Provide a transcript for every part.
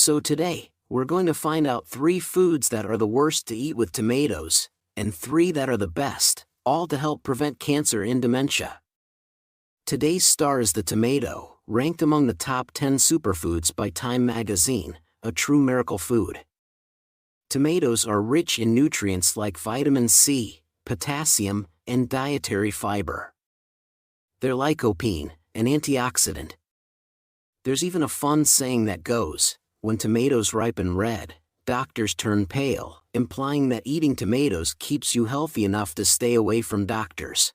So today, we're going to find out 3 foods that are the worst to eat with tomatoes, and 3 that are the best, all to help prevent cancer and dementia. Today's star is the tomato, ranked among the top 10 superfoods by Time magazine, a true miracle food. Tomatoes are rich in nutrients like vitamin C, potassium, and dietary fiber. They're lycopene, an antioxidant. There's even a fun saying that goes, when tomatoes ripen red, doctors turn pale, implying that eating tomatoes keeps you healthy enough to stay away from doctors.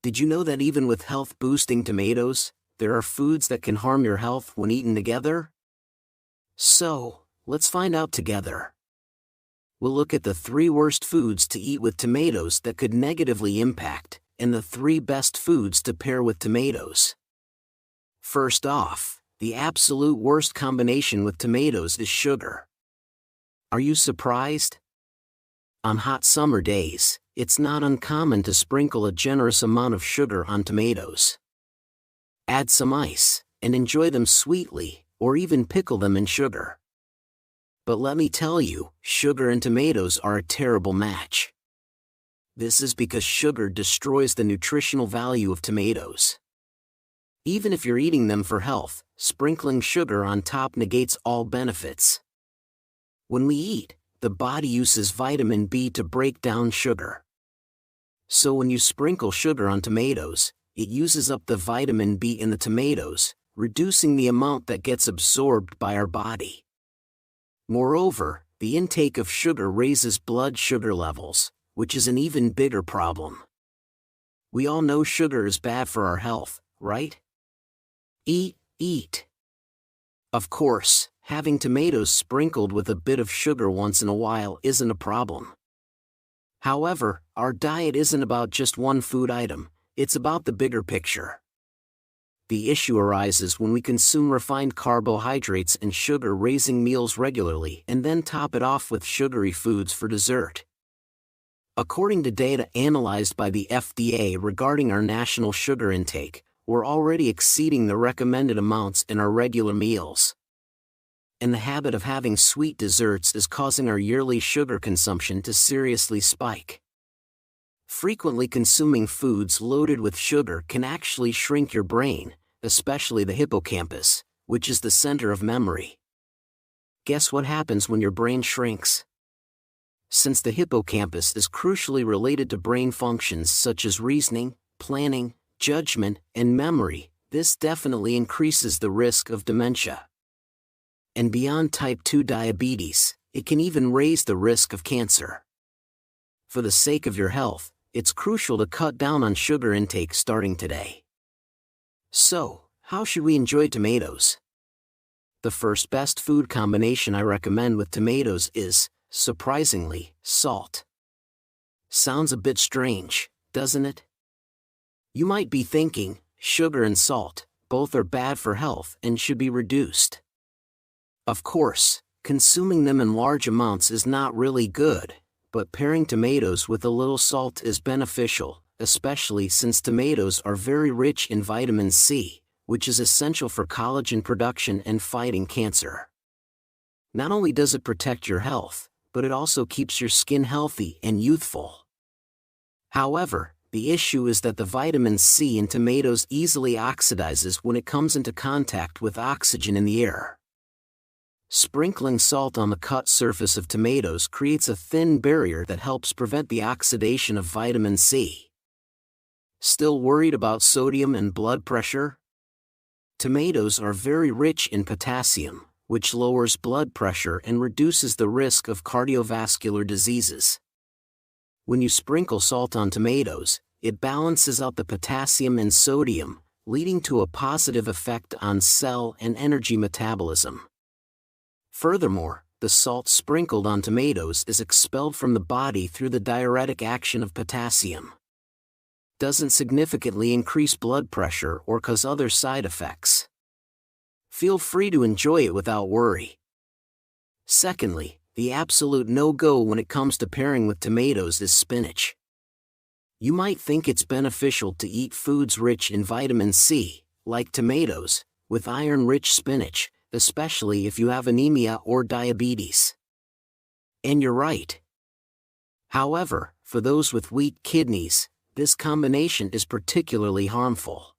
Did you know that even with health-boosting tomatoes, there are foods that can harm your health when eaten together? So, let's find out together. We'll look at the 3 worst foods to eat with tomatoes that could negatively impact, and the 3 best foods to pair with tomatoes. First off, the absolute worst combination with tomatoes is sugar. Are you surprised? On hot summer days, it's not uncommon to sprinkle a generous amount of sugar on tomatoes. Add some ice, and enjoy them sweetly, or even pickle them in sugar. But let me tell you, sugar and tomatoes are a terrible match. This is because sugar destroys the nutritional value of tomatoes. Even if you're eating them for health, sprinkling sugar on top negates all benefits. When we eat, the body uses vitamin B to break down sugar. So when you sprinkle sugar on tomatoes, it uses up the vitamin B in the tomatoes, reducing the amount that gets absorbed by our body. Moreover, the intake of sugar raises blood sugar levels, which is an even bigger problem. We all know sugar is bad for our health, right? Eat. Of course, having tomatoes sprinkled with a bit of sugar once in a while isn't a problem. However, our diet isn't about just one food item, it's about the bigger picture. The issue arises when we consume refined carbohydrates and sugar-raising meals regularly and then top it off with sugary foods for dessert. According to data analyzed by the FDA regarding our national sugar intake, we're already exceeding the recommended amounts in our regular meals. And the habit of having sweet desserts is causing our yearly sugar consumption to seriously spike. Frequently consuming foods loaded with sugar can actually shrink your brain, especially the hippocampus, which is the center of memory. Guess what happens when your brain shrinks? Since the hippocampus is crucially related to brain functions such as reasoning, planning, judgment, and memory, this definitely increases the risk of dementia. And beyond type 2 diabetes, it can even raise the risk of cancer. For the sake of your health, it's crucial to cut down on sugar intake starting today. So, how should we enjoy tomatoes? The first best food combination I recommend with tomatoes is, surprisingly, salt. Sounds a bit strange, doesn't it? You might be thinking, sugar and salt, both are bad for health and should be reduced. Of course, consuming them in large amounts is not really good, but pairing tomatoes with a little salt is beneficial, especially since tomatoes are very rich in vitamin C, which is essential for collagen production and fighting cancer. Not only does it protect your health, but it also keeps your skin healthy and youthful. However, the issue is that the vitamin C in tomatoes easily oxidizes when it comes into contact with oxygen in the air. Sprinkling salt on the cut surface of tomatoes creates a thin barrier that helps prevent the oxidation of vitamin C. Still worried about sodium and blood pressure? Tomatoes are very rich in potassium, which lowers blood pressure and reduces the risk of cardiovascular diseases. When you sprinkle salt on tomatoes, it balances out the potassium and sodium, leading to a positive effect on cell and energy metabolism. Furthermore, the salt sprinkled on tomatoes is expelled from the body through the diuretic action of potassium. Doesn't significantly increase blood pressure or cause other side effects. Feel free to enjoy it without worry. Secondly, the absolute no-go when it comes to pairing with tomatoes is spinach. You might think it's beneficial to eat foods rich in vitamin C, like tomatoes, with iron-rich spinach, especially if you have anemia or diabetes. And you're right. However, for those with weak kidneys, this combination is particularly harmful.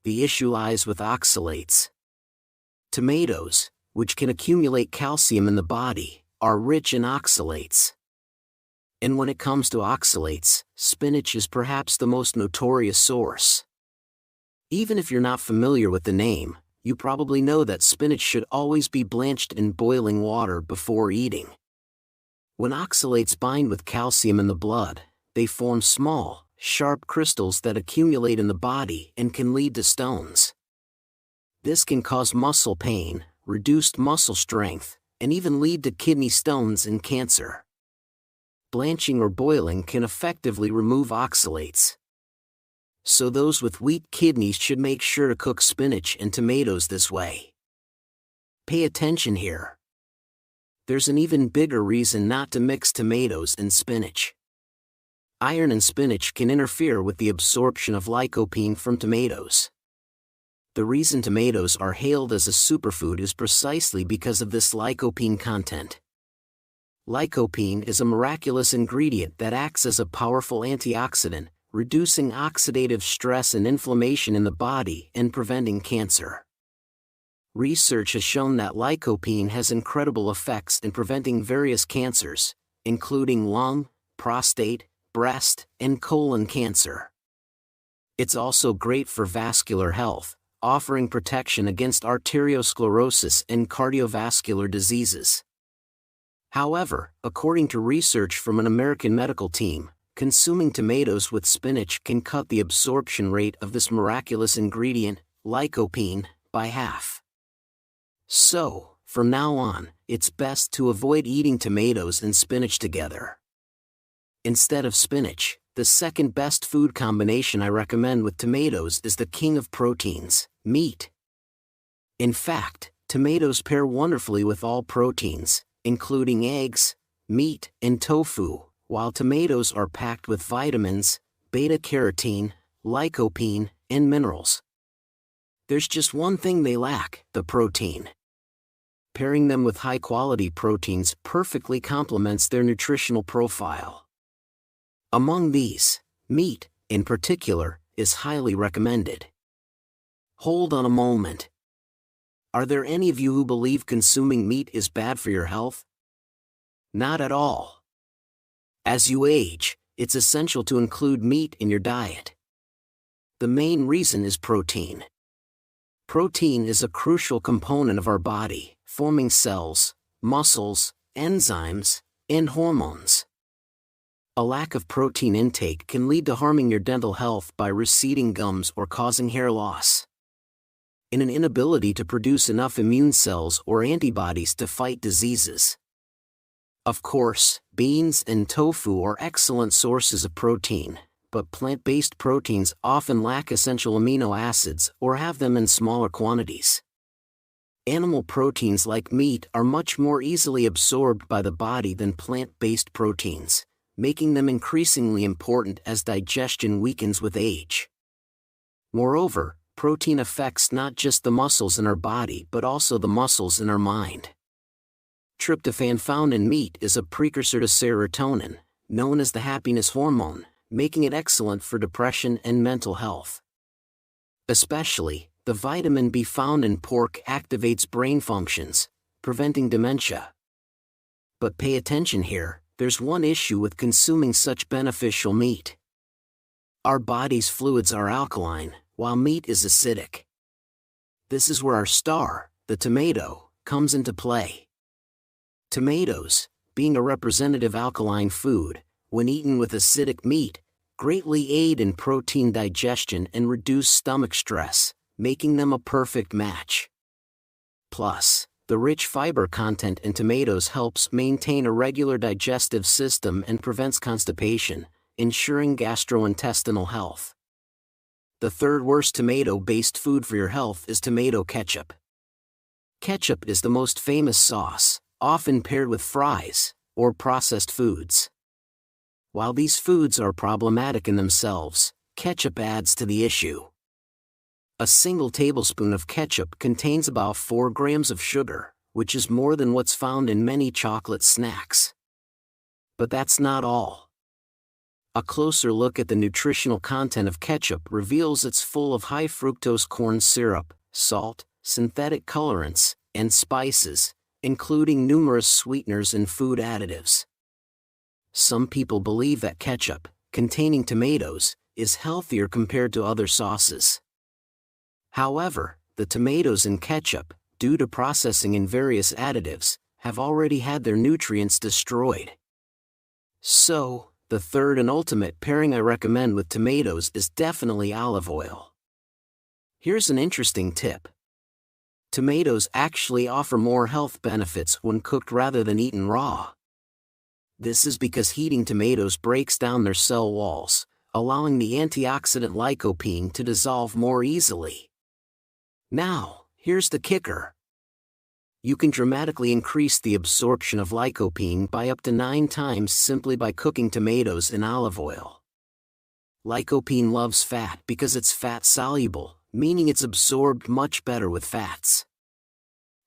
The issue lies with oxalates. Tomatoes, which can accumulate calcium in the body, are rich in oxalates. And when it comes to oxalates, spinach is perhaps the most notorious source. Even if you're not familiar with the name, you probably know that spinach should always be blanched in boiling water before eating. When oxalates bind with calcium in the blood, they form small, sharp crystals that accumulate in the body and can lead to stones. This can cause muscle pain, reduced muscle strength, and even lead to kidney stones and cancer. Blanching or boiling can effectively remove oxalates. So those with weak kidneys should make sure to cook spinach and tomatoes this way. Pay attention here. There's an even bigger reason not to mix tomatoes and spinach. Iron in spinach can interfere with the absorption of lycopene from tomatoes. The reason tomatoes are hailed as a superfood is precisely because of this lycopene content. Lycopene is a miraculous ingredient that acts as a powerful antioxidant, reducing oxidative stress and inflammation in the body and preventing cancer. Research has shown that lycopene has incredible effects in preventing various cancers, including lung, prostate, breast, and colon cancer. It's also great for vascular health, offering protection against arteriosclerosis and cardiovascular diseases. However, according to research from an American medical team, consuming tomatoes with spinach can cut the absorption rate of this miraculous ingredient, lycopene, by half. So, from now on, it's best to avoid eating tomatoes and spinach together. Instead of spinach, the second best food combination I recommend with tomatoes is the king of proteins, meat. In fact, tomatoes pair wonderfully with all proteins, including eggs, meat, and tofu, while tomatoes are packed with vitamins, beta-carotene, lycopene, and minerals. There's just one thing they lack: the protein. Pairing them with high-quality proteins perfectly complements their nutritional profile. Among these, meat, in particular, is highly recommended. Hold on a moment. Are there any of you who believe consuming meat is bad for your health? Not at all. As you age, it's essential to include meat in your diet. The main reason is protein. Protein is a crucial component of our body, forming cells, muscles, enzymes, and hormones. A lack of protein intake can lead to harming your dental health by receding gums or causing hair loss. And an inability to produce enough immune cells or antibodies to fight diseases. Of course, beans and tofu are excellent sources of protein, but plant-based proteins often lack essential amino acids or have them in smaller quantities. Animal proteins like meat are much more easily absorbed by the body than plant-based proteins, making them increasingly important as digestion weakens with age. Moreover, protein affects not just the muscles in our body but also the muscles in our mind. Tryptophan found in meat is a precursor to serotonin, known as the happiness hormone, making it excellent for depression and mental health. Especially, the vitamin B found in pork activates brain functions, preventing dementia. But pay attention here, there's one issue with consuming such beneficial meat. Our body's fluids are alkaline, while meat is acidic. This is where our star, the tomato, comes into play. Tomatoes, being a representative alkaline food, when eaten with acidic meat, greatly aid in protein digestion and reduce stomach stress, making them a perfect match. Plus, the rich fiber content in tomatoes helps maintain a regular digestive system and prevents constipation, ensuring gastrointestinal health. The third worst tomato-based food for your health is tomato ketchup. Ketchup is the most famous sauce, often paired with fries, or processed foods. While these foods are problematic in themselves, ketchup adds to the issue. A single tablespoon of ketchup contains about 4 grams of sugar, which is more than what's found in many chocolate snacks. But that's not all. A closer look at the nutritional content of ketchup reveals it's full of high fructose corn syrup, salt, synthetic colorants, and spices, including numerous sweeteners and food additives. Some people believe that ketchup, containing tomatoes, is healthier compared to other sauces. However, the tomatoes in ketchup, due to processing and various additives, have already had their nutrients destroyed. So, the third and ultimate pairing I recommend with tomatoes is definitely olive oil. Here's an interesting tip. Tomatoes actually offer more health benefits when cooked rather than eaten raw. This is because heating tomatoes breaks down their cell walls, allowing the antioxidant lycopene to dissolve more easily. Now, here's the kicker. You can dramatically increase the absorption of lycopene by up to 9 times simply by cooking tomatoes in olive oil. Lycopene loves fat because it's fat-soluble, meaning it's absorbed much better with fats.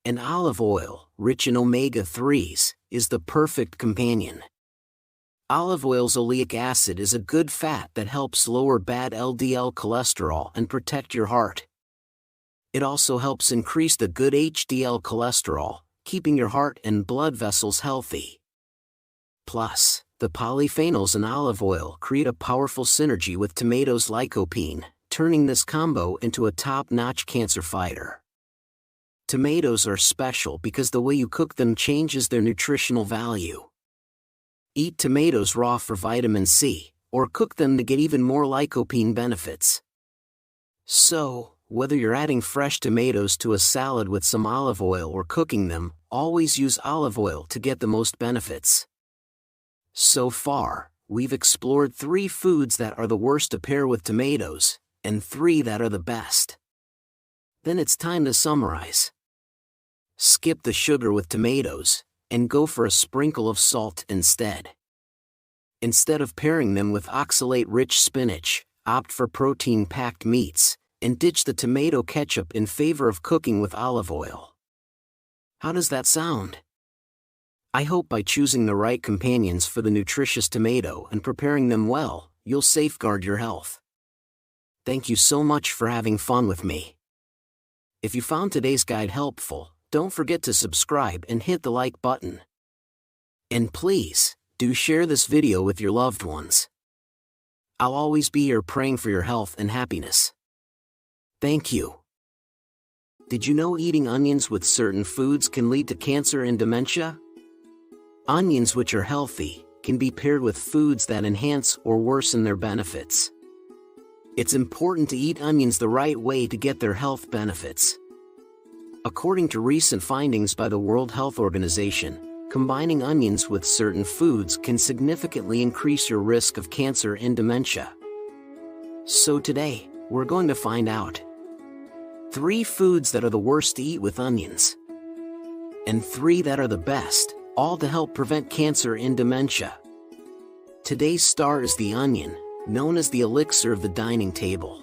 And olive oil, rich in omega-3s, is the perfect companion. Olive oil's oleic acid is a good fat that helps lower bad LDL cholesterol and protect your heart. It also helps increase the good HDL cholesterol, keeping your heart and blood vessels healthy. Plus, the polyphenols in olive oil create a powerful synergy with tomatoes' lycopene, turning this combo into a top-notch cancer fighter. Tomatoes are special because the way you cook them changes their nutritional value. Eat tomatoes raw for vitamin C, or cook them to get even more lycopene benefits. So, whether you're adding fresh tomatoes to a salad with some olive oil or cooking them, always use olive oil to get the most benefits. So far, we've explored 3 foods that are the worst to pair with tomatoes, and 3 that are the best. Then it's time to summarize. Skip the sugar with tomatoes, and go for a sprinkle of salt instead. Instead of pairing them with oxalate-rich spinach, opt for protein-packed meats, and ditch the tomato ketchup in favor of cooking with olive oil. How does that sound? I hope by choosing the right companions for the nutritious tomato and preparing them well, you'll safeguard your health. Thank you so much for having fun with me. If you found today's guide helpful, don't forget to subscribe and hit the like button. And please, do share this video with your loved ones. I'll always be here praying for your health and happiness. Thank you. Did you know eating onions with certain foods can lead to cancer and dementia? Onions, which are healthy, can be paired with foods that enhance or worsen their benefits. It's important to eat onions the right way to get their health benefits. According to recent findings by the World Health Organization, combining onions with certain foods can significantly increase your risk of cancer and dementia. So today, we're going to find out 3 foods that are the worst to eat with onions, and 3 that are the best, all to help prevent cancer and dementia. Today's star is the onion, known as the elixir of the dining table.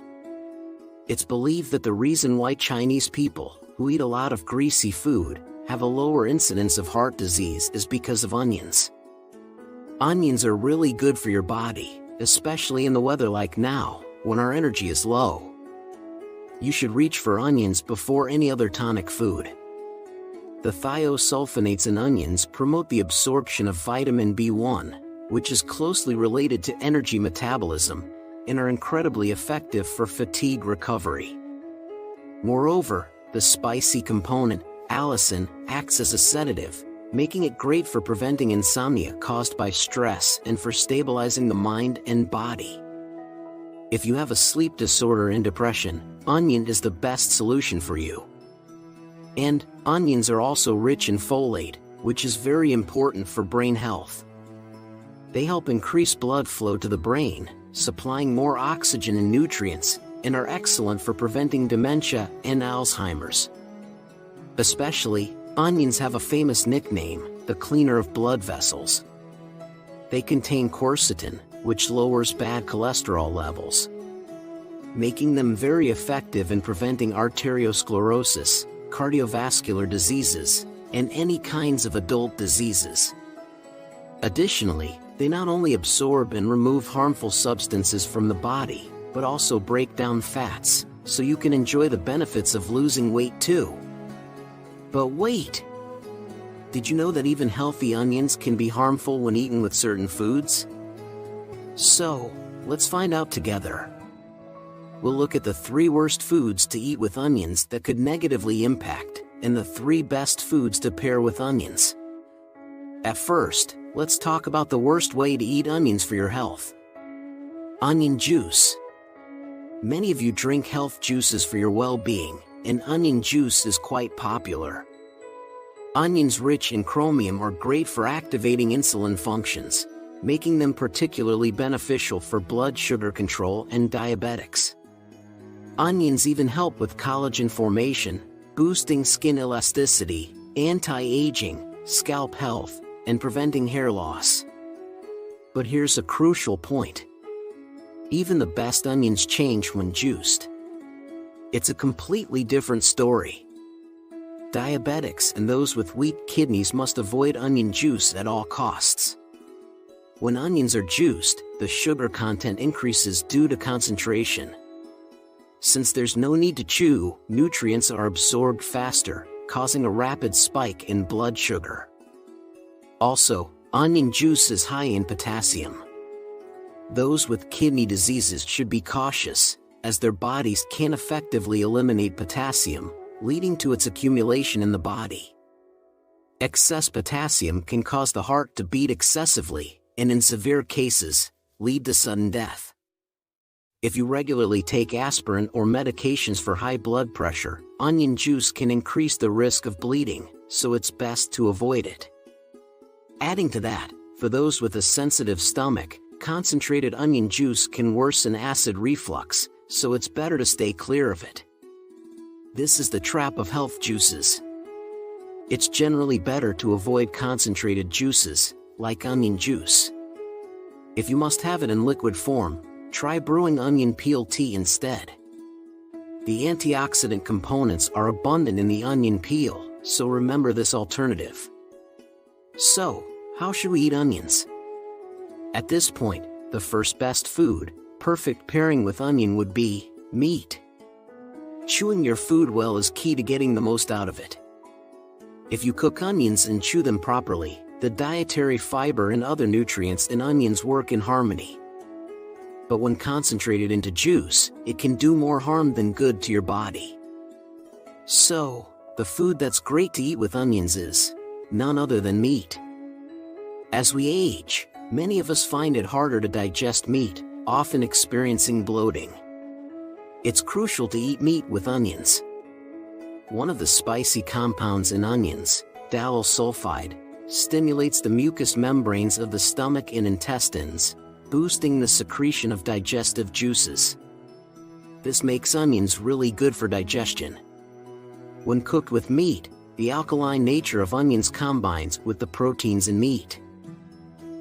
It's believed that the reason why Chinese people, who eat a lot of greasy food, have a lower incidence of heart disease is because of onions. Onions are really good for your body, especially in the weather like now, when our energy is low. You should reach for onions before any other tonic food. The thiosulfonates in onions promote the absorption of vitamin B1, which is closely related to energy metabolism, and are incredibly effective for fatigue recovery. Moreover, the spicy component, allicin, acts as a sedative, making it great for preventing insomnia caused by stress and for stabilizing the mind and body. If you have a sleep disorder and depression, onion is the best solution for you. And onions are also rich in folate, which is very important for brain health. They help increase blood flow to the brain, supplying more oxygen and nutrients, and are excellent for preventing dementia and Alzheimer's. Especially, onions have a famous nickname, the cleaner of blood vessels. They contain quercetin, which lowers bad cholesterol levels. making them very effective in preventing arteriosclerosis, cardiovascular diseases, and any kinds of adult diseases. Additionally, they not only absorb and remove harmful substances from the body, but also break down fats, so you can enjoy the benefits of losing weight too. But wait! Did you know that even healthy onions can be harmful when eaten with certain foods? So, let's find out together. We'll look at the 3 worst foods to eat with onions that could negatively impact, and the 3 best foods to pair with onions. At first, let's talk about the worst way to eat onions for your health. Onion juice. Many of you drink health juices for your well-being, and onion juice is quite popular. Onions rich in chromium are great for activating insulin functions, making them particularly beneficial for blood sugar control and diabetics. Onions even help with collagen formation, boosting skin elasticity, anti-aging, scalp health, and preventing hair loss. But here's a crucial point. Even the best onions change when juiced. It's a completely different story. Diabetics and those with weak kidneys must avoid onion juice at all costs. When onions are juiced, the sugar content increases due to concentration. Since there's no need to chew, nutrients are absorbed faster, causing a rapid spike in blood sugar. Also, onion juice is high in potassium. Those with kidney diseases should be cautious, as their bodies can't effectively eliminate potassium, leading to its accumulation in the body. Excess potassium can cause the heart to beat excessively, and in severe cases, lead to sudden death. If you regularly take aspirin or medications for high blood pressure, onion juice can increase the risk of bleeding, so it's best to avoid it. Adding to that, for those with a sensitive stomach, concentrated onion juice can worsen acid reflux, so it's better to stay clear of it. This is the trap of health juices. It's generally better to avoid concentrated juices, like onion juice. If you must have it in liquid form, try brewing onion peel tea instead. The antioxidant components are abundant in the onion peel, so remember this alternative. So, how should we eat onions? At this point, the first best food, perfect pairing with onion would be meat. Chewing your food well is key to getting the most out of it. If you cook onions and chew them properly, the dietary fiber and other nutrients in onions work in harmony. But when concentrated into juice, it can do more harm than good to your body. So, the food that's great to eat with onions is none other than meat. As we age, many of us find it harder to digest meat, often experiencing bloating. It's crucial to eat meat with onions. One of the spicy compounds in onions, dalyl sulfide, stimulates the mucous membranes of the stomach and intestines, boosting the secretion of digestive juices. This makes onions really good for digestion. When cooked with meat, the alkaline nature of onions combines with the proteins in meat.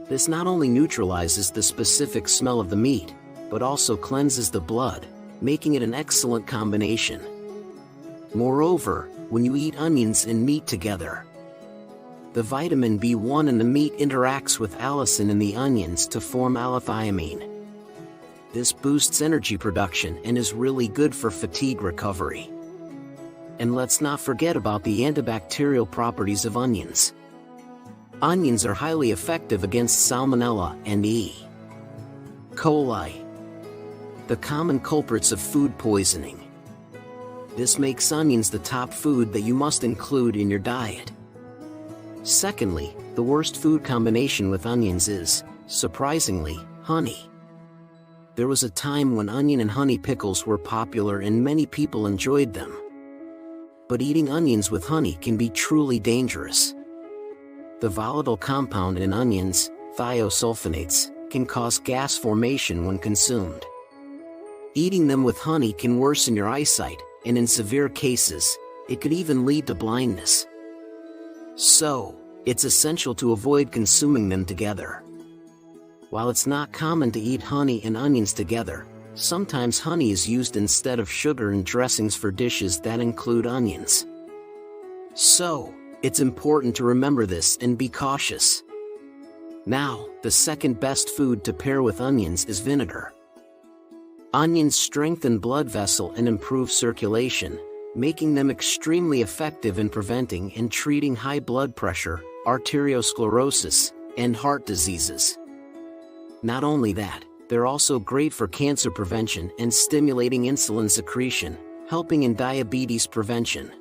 This not only neutralizes the specific smell of the meat, but also cleanses the blood, making it an excellent combination. Moreover, when you eat onions and meat together, the vitamin B1 in the meat interacts with allicin in the onions to form allethiamine. This boosts energy production and is really good for fatigue recovery. And let's not forget about the antibacterial properties of onions. Onions are highly effective against Salmonella and E. coli, the common culprits of food poisoning. This makes onions the top food that you must include in your diet. Secondly, the worst food combination with onions is, surprisingly, honey. There was a time when onion and honey pickles were popular and many people enjoyed them. But eating onions with honey can be truly dangerous. The volatile compound in onions, thiosulfonates, can cause gas formation when consumed. Eating them with honey can worsen your eyesight, and in severe cases, it could even lead to blindness. So, it's essential to avoid consuming them together. While it's not common to eat honey and onions together, sometimes honey is used instead of sugar in dressings for dishes that include onions. So, it's important to remember this and be cautious. Now, the second best food to pair with onions is vinegar. Onions strengthen blood vessel and improve circulation, making them extremely effective in preventing and treating high blood pressure, arteriosclerosis, and heart diseases. Not only that, they're also great for cancer prevention and stimulating insulin secretion, helping in diabetes prevention.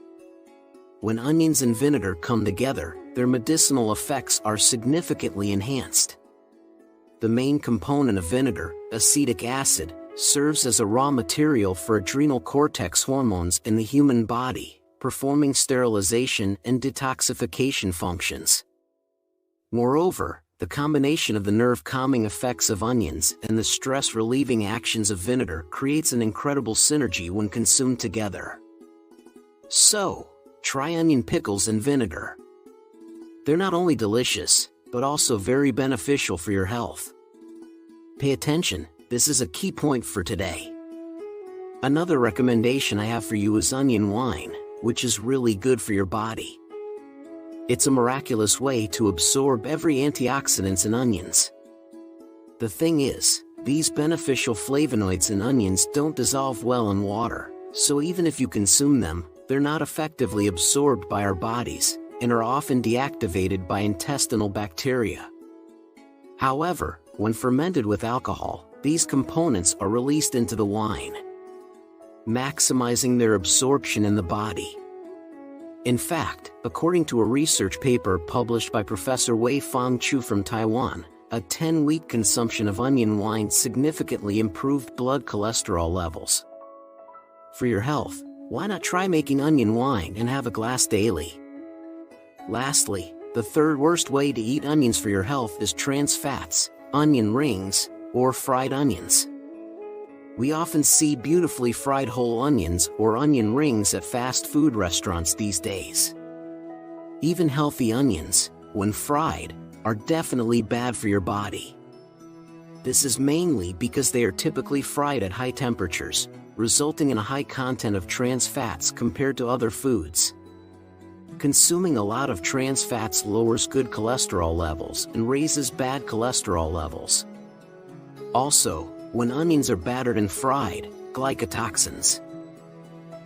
When onions and vinegar come together, their medicinal effects are significantly enhanced. The main component of vinegar, acetic acid, serves as a raw material for adrenal cortex hormones in the human body, performing sterilization and detoxification functions. Moreover, the combination of the nerve-calming effects of onions and the stress-relieving actions of vinegar creates an incredible synergy when consumed together. So, try onion pickles and vinegar. They're not only delicious, but also very beneficial for your health. Pay attention, this is a key point for today. Another recommendation I have for you is onion wine, which is really good for your body. It's a miraculous way to absorb every antioxidants in onions. The thing is, these beneficial flavonoids in onions don't dissolve well in water, so even if you consume them, they're not effectively absorbed by our bodies, and are often deactivated by intestinal bacteria. However, when fermented with alcohol, these components are released into the wine, maximizing their absorption in the body. In fact, according to a research paper published by Professor Wei-Fang Chu from Taiwan, a 10-week consumption of onion wine significantly improved blood cholesterol levels. For your health, why not try making onion wine and have a glass daily? Lastly, the third worst way to eat onions for your health is trans fats, onion rings, or fried onions. We often see beautifully fried whole onions or onion rings at fast food restaurants these days. Even healthy onions, when fried, are definitely bad for your body. This is mainly because they are typically fried at high temperatures, resulting in a high content of trans fats compared to other foods. Consuming a lot of trans fats lowers good cholesterol levels and raises bad cholesterol levels. Also, when onions are battered and fried, glycotoxins.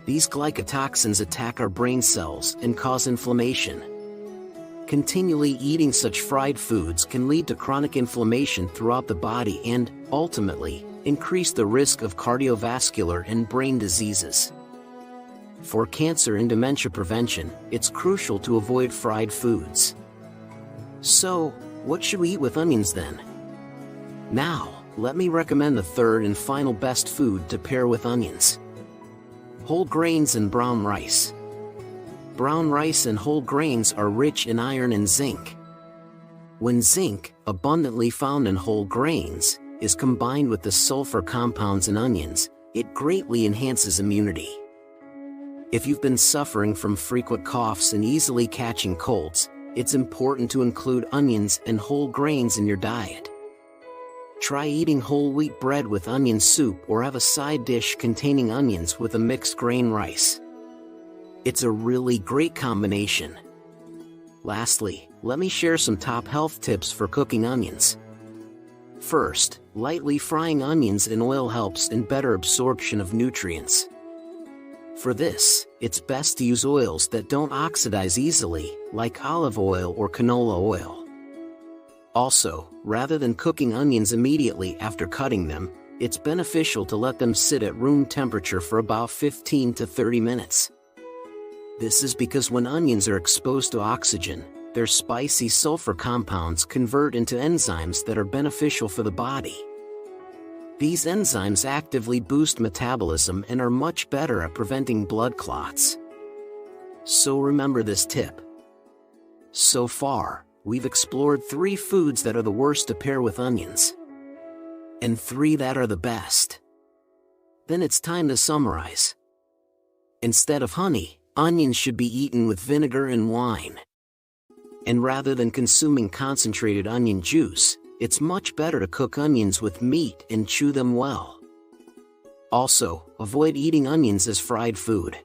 These glycotoxins attack our brain cells and cause inflammation. Continually eating such fried foods can lead to chronic inflammation throughout the body and, ultimately, increase the risk of cardiovascular and brain diseases. For cancer and dementia prevention, it's crucial to avoid fried foods. So, what should we eat with onions then? Now, let me recommend the third and final best food to pair with onions. Whole grains and brown rice. Brown rice and whole grains are rich in iron and zinc. When zinc, abundantly found in whole grains, is combined with the sulfur compounds in onions, it greatly enhances immunity. If you've been suffering from frequent coughs and easily catching colds, it's important to include onions and whole grains in your diet. Try eating whole wheat bread with onion soup or have a side dish containing onions with a mixed grain rice. It's a really great combination. Lastly, let me share some top health tips for cooking onions. First, lightly frying onions in oil helps in better absorption of nutrients. For this, it's best to use oils that don't oxidize easily, like olive oil or canola oil. Also, rather than cooking onions immediately after cutting them, it's beneficial to let them sit at room temperature for about 15 to 30 minutes. This is because when onions are exposed to oxygen, their spicy sulfur compounds convert into enzymes that are beneficial for the body. These enzymes actively boost metabolism and are much better at preventing blood clots. So remember this tip. So far, we've explored 3 foods that are the worst to pair with onions, and 3 that are the best. Then it's time to summarize. Instead of honey, onions should be eaten with vinegar and wine. And rather than consuming concentrated onion juice, it's much better to cook onions with meat and chew them well. Also, avoid eating onions as fried food.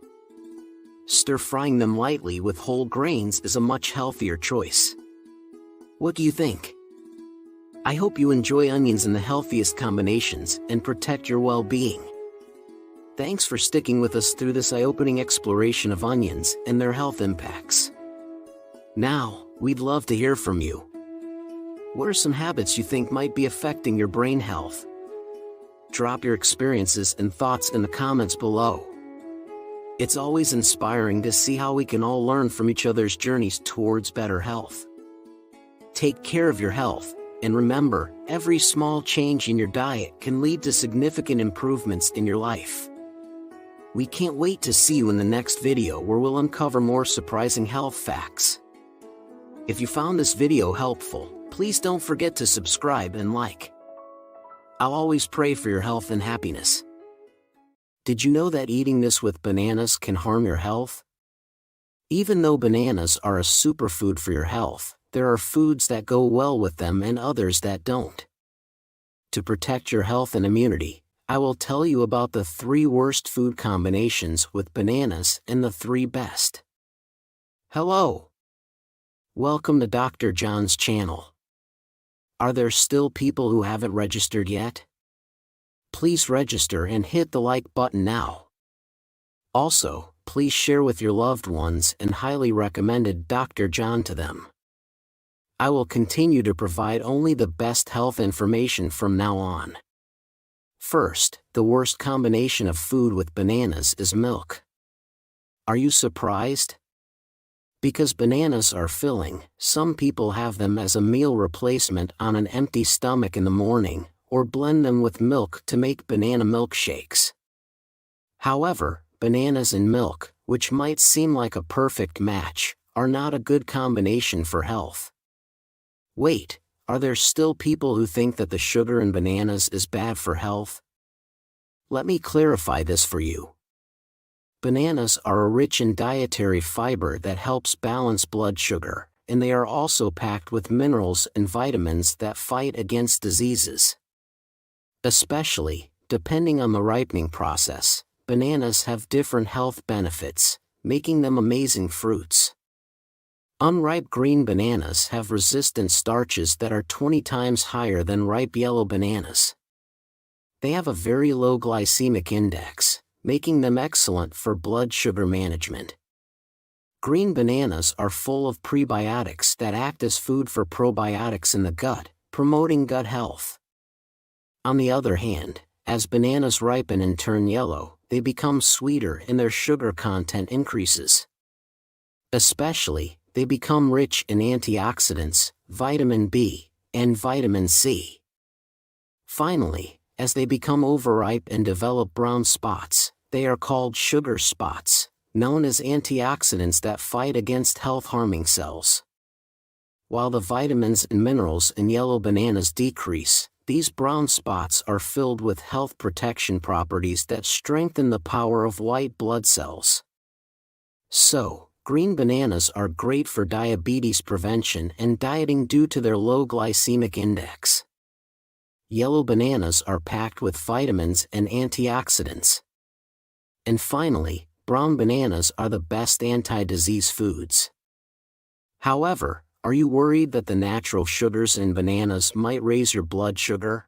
Stir-frying them lightly with whole grains is a much healthier choice. What do you think? I hope you enjoy onions in the healthiest combinations and protect your well-being. Thanks for sticking with us through this eye-opening exploration of onions and their health impacts. Now, we'd love to hear from you. What are some habits you think might be affecting your brain health? Drop your experiences and thoughts in the comments below. It's always inspiring to see how we can all learn from each other's journeys towards better health. Take care of your health, and remember, every small change in your diet can lead to significant improvements in your life. We can't wait to see you in the next video where we'll uncover more surprising health facts. If you found this video helpful, please don't forget to subscribe and like. I'll always pray for your health and happiness. Did you know that eating this with bananas can harm your health? Even though bananas are a superfood for your health, there are foods that go well with them and others that don't. To protect your health and immunity, I will tell you about the 3 worst food combinations with bananas and the 3 best. Hello! Welcome to Dr. John's channel. Are there still people who haven't registered yet? Please register and hit the like button now. Also, please share with your loved ones and highly recommended Dr. John to them. I will continue to provide only the best health information from now on. First, the worst combination of food with bananas is milk. Are you surprised? Because bananas are filling, some people have them as a meal replacement on an empty stomach in the morning, or blend them with milk to make banana milkshakes. However, bananas and milk, which might seem like a perfect match, are not a good combination for health. Wait, are there still people who think that the sugar in bananas is bad for health? Let me clarify this for you. Bananas are rich in dietary fiber that helps balance blood sugar, and they are also packed with minerals and vitamins that fight against diseases. Especially, depending on the ripening process, bananas have different health benefits, making them amazing fruits. Unripe green bananas have resistant starches that are 20 times higher than ripe yellow bananas. They have a very low glycemic index, making them excellent for blood sugar management. Green bananas are full of prebiotics that act as food for probiotics in the gut, promoting gut health. On the other hand, as bananas ripen and turn yellow, they become sweeter and their sugar content increases. Especially, they become rich in antioxidants, vitamin B, and vitamin C. Finally, as they become overripe and develop brown spots, they are called sugar spots, known as antioxidants that fight against health-harming cells. While the vitamins and minerals in yellow bananas decrease, these brown spots are filled with health protection properties that strengthen the power of white blood cells. So, green bananas are great for diabetes prevention and dieting due to their low glycemic index. Yellow bananas are packed with vitamins and antioxidants. And finally, brown bananas are the best anti-disease foods. However, are you worried that the natural sugars in bananas might raise your blood sugar?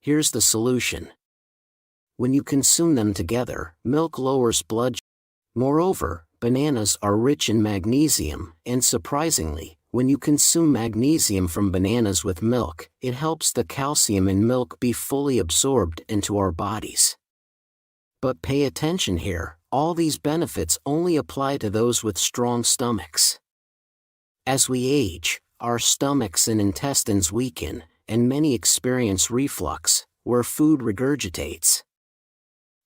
Here's the solution. When you consume them together, milk lowers blood sugar. Moreover, bananas are rich in magnesium, and surprisingly, when you consume magnesium from bananas with milk, it helps the calcium in milk be fully absorbed into our bodies. But pay attention here, all these benefits only apply to those with strong stomachs. As we age, our stomachs and intestines weaken, and many experience reflux, where food regurgitates.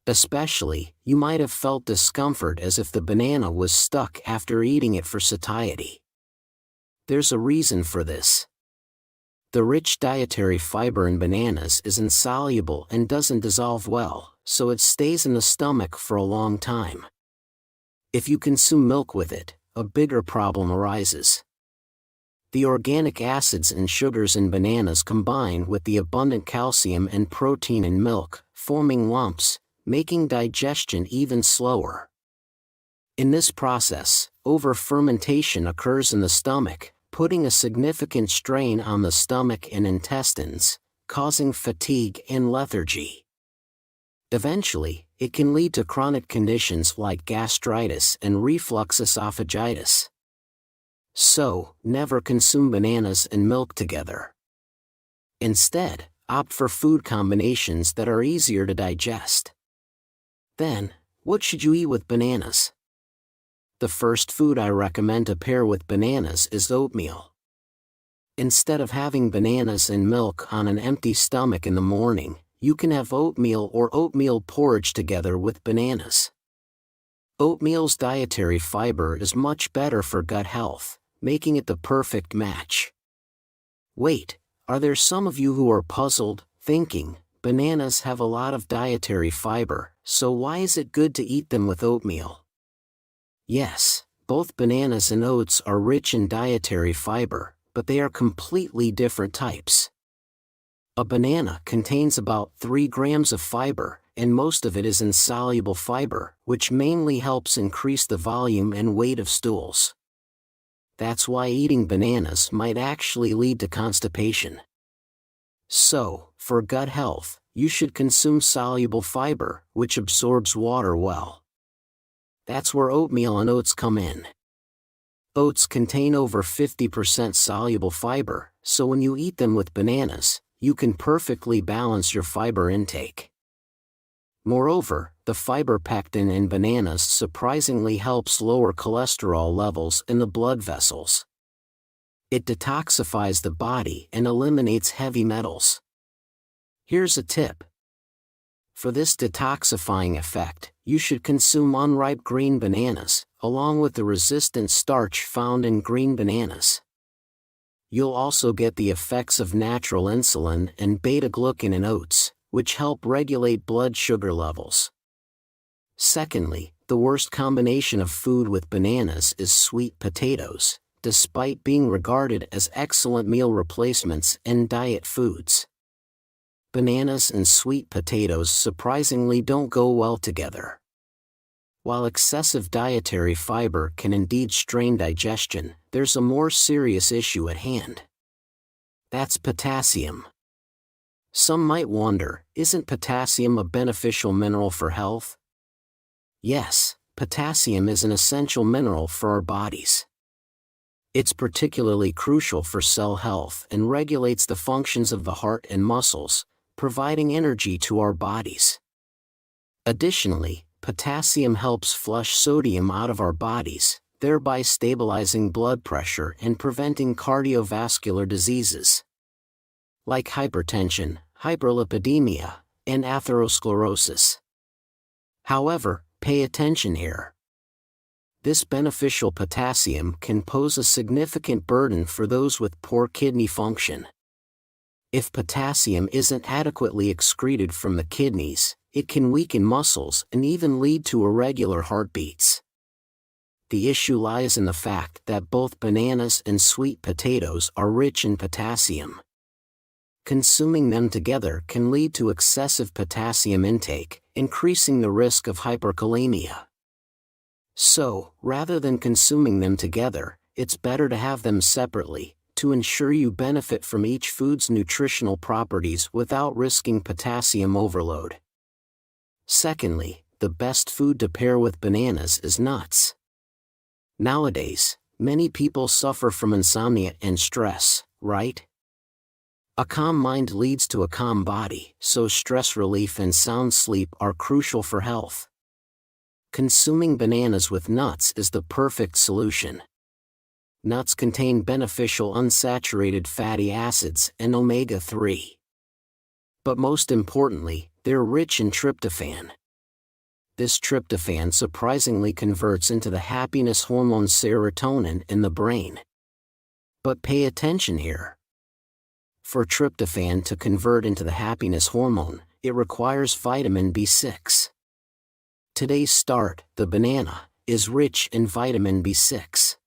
Especially, you might have felt discomfort as if the banana was stuck after eating it for satiety. There's a reason for this. The rich dietary fiber in bananas is insoluble and doesn't dissolve well, so it stays in the stomach for a long time. If you consume milk with it, a bigger problem arises. The organic acids and sugars in bananas combine with the abundant calcium and protein in milk, forming lumps, making digestion even slower. In this process, over-fermentation occurs in the stomach, putting a significant strain on the stomach and intestines, causing fatigue and lethargy. Eventually, it can lead to chronic conditions like gastritis and reflux esophagitis. So, never consume bananas and milk together. Instead, opt for food combinations that are easier to digest. Then, what should you eat with bananas? The first food I recommend to pair with bananas is oatmeal. Instead of having bananas and milk on an empty stomach in the morning, you can have oatmeal or oatmeal porridge together with bananas. Oatmeal's dietary fiber is much better for gut health, making it the perfect match. Wait, are there some of you who are puzzled, thinking, bananas have a lot of dietary fiber, so why is it good to eat them with oatmeal? Yes, both bananas and oats are rich in dietary fiber, but they are completely different types. A banana contains about 3 grams of fiber, and most of it is insoluble fiber, which mainly helps increase the volume and weight of stools. That's why eating bananas might actually lead to constipation. So, for gut health, you should consume soluble fiber, which absorbs water well. That's where oatmeal and oats come in. Oats contain over 50% soluble fiber, so when you eat them with bananas, you can perfectly balance your fiber intake. Moreover, the fiber pectin in bananas surprisingly helps lower cholesterol levels in the blood vessels. It detoxifies the body and eliminates heavy metals. Here's a tip. For this detoxifying effect, you should consume unripe green bananas, along with the resistant starch found in green bananas. You'll also get the effects of natural insulin and beta-glucan in oats, which help regulate blood sugar levels. Secondly, the worst combination of food with bananas is sweet potatoes, despite being regarded as excellent meal replacements and diet foods. Bananas and sweet potatoes surprisingly don't go well together. While excessive dietary fiber can indeed strain digestion, there's a more serious issue at hand. That's potassium. Some might wonder, isn't potassium a beneficial mineral for health? Yes, potassium is an essential mineral for our bodies. It's particularly crucial for cell health and regulates the functions of the heart and muscles, providing energy to our bodies. Additionally, potassium helps flush sodium out of our bodies, thereby stabilizing blood pressure and preventing cardiovascular diseases like hypertension, hyperlipidemia, and atherosclerosis. However, pay attention here. This beneficial potassium can pose a significant burden for those with poor kidney function. If potassium isn't adequately excreted from the kidneys, it can weaken muscles and even lead to irregular heartbeats. The issue lies in the fact that both bananas and sweet potatoes are rich in potassium. Consuming them together can lead to excessive potassium intake, increasing the risk of hyperkalemia. So, rather than consuming them together, it's better to have them separately, to ensure you benefit from each food's nutritional properties without risking potassium overload. Secondly, the best food to pair with bananas is nuts. Nowadays, many people suffer from insomnia and stress, right? A calm mind leads to a calm body, so stress relief and sound sleep are crucial for health. Consuming bananas with nuts is the perfect solution. Nuts contain beneficial unsaturated fatty acids and omega-3. But most importantly, they're rich in tryptophan. This tryptophan surprisingly converts into the happiness hormone serotonin in the brain. But pay attention here. For tryptophan to convert into the happiness hormone, it requires vitamin B6. Today's start, the banana, is rich in vitamin B6.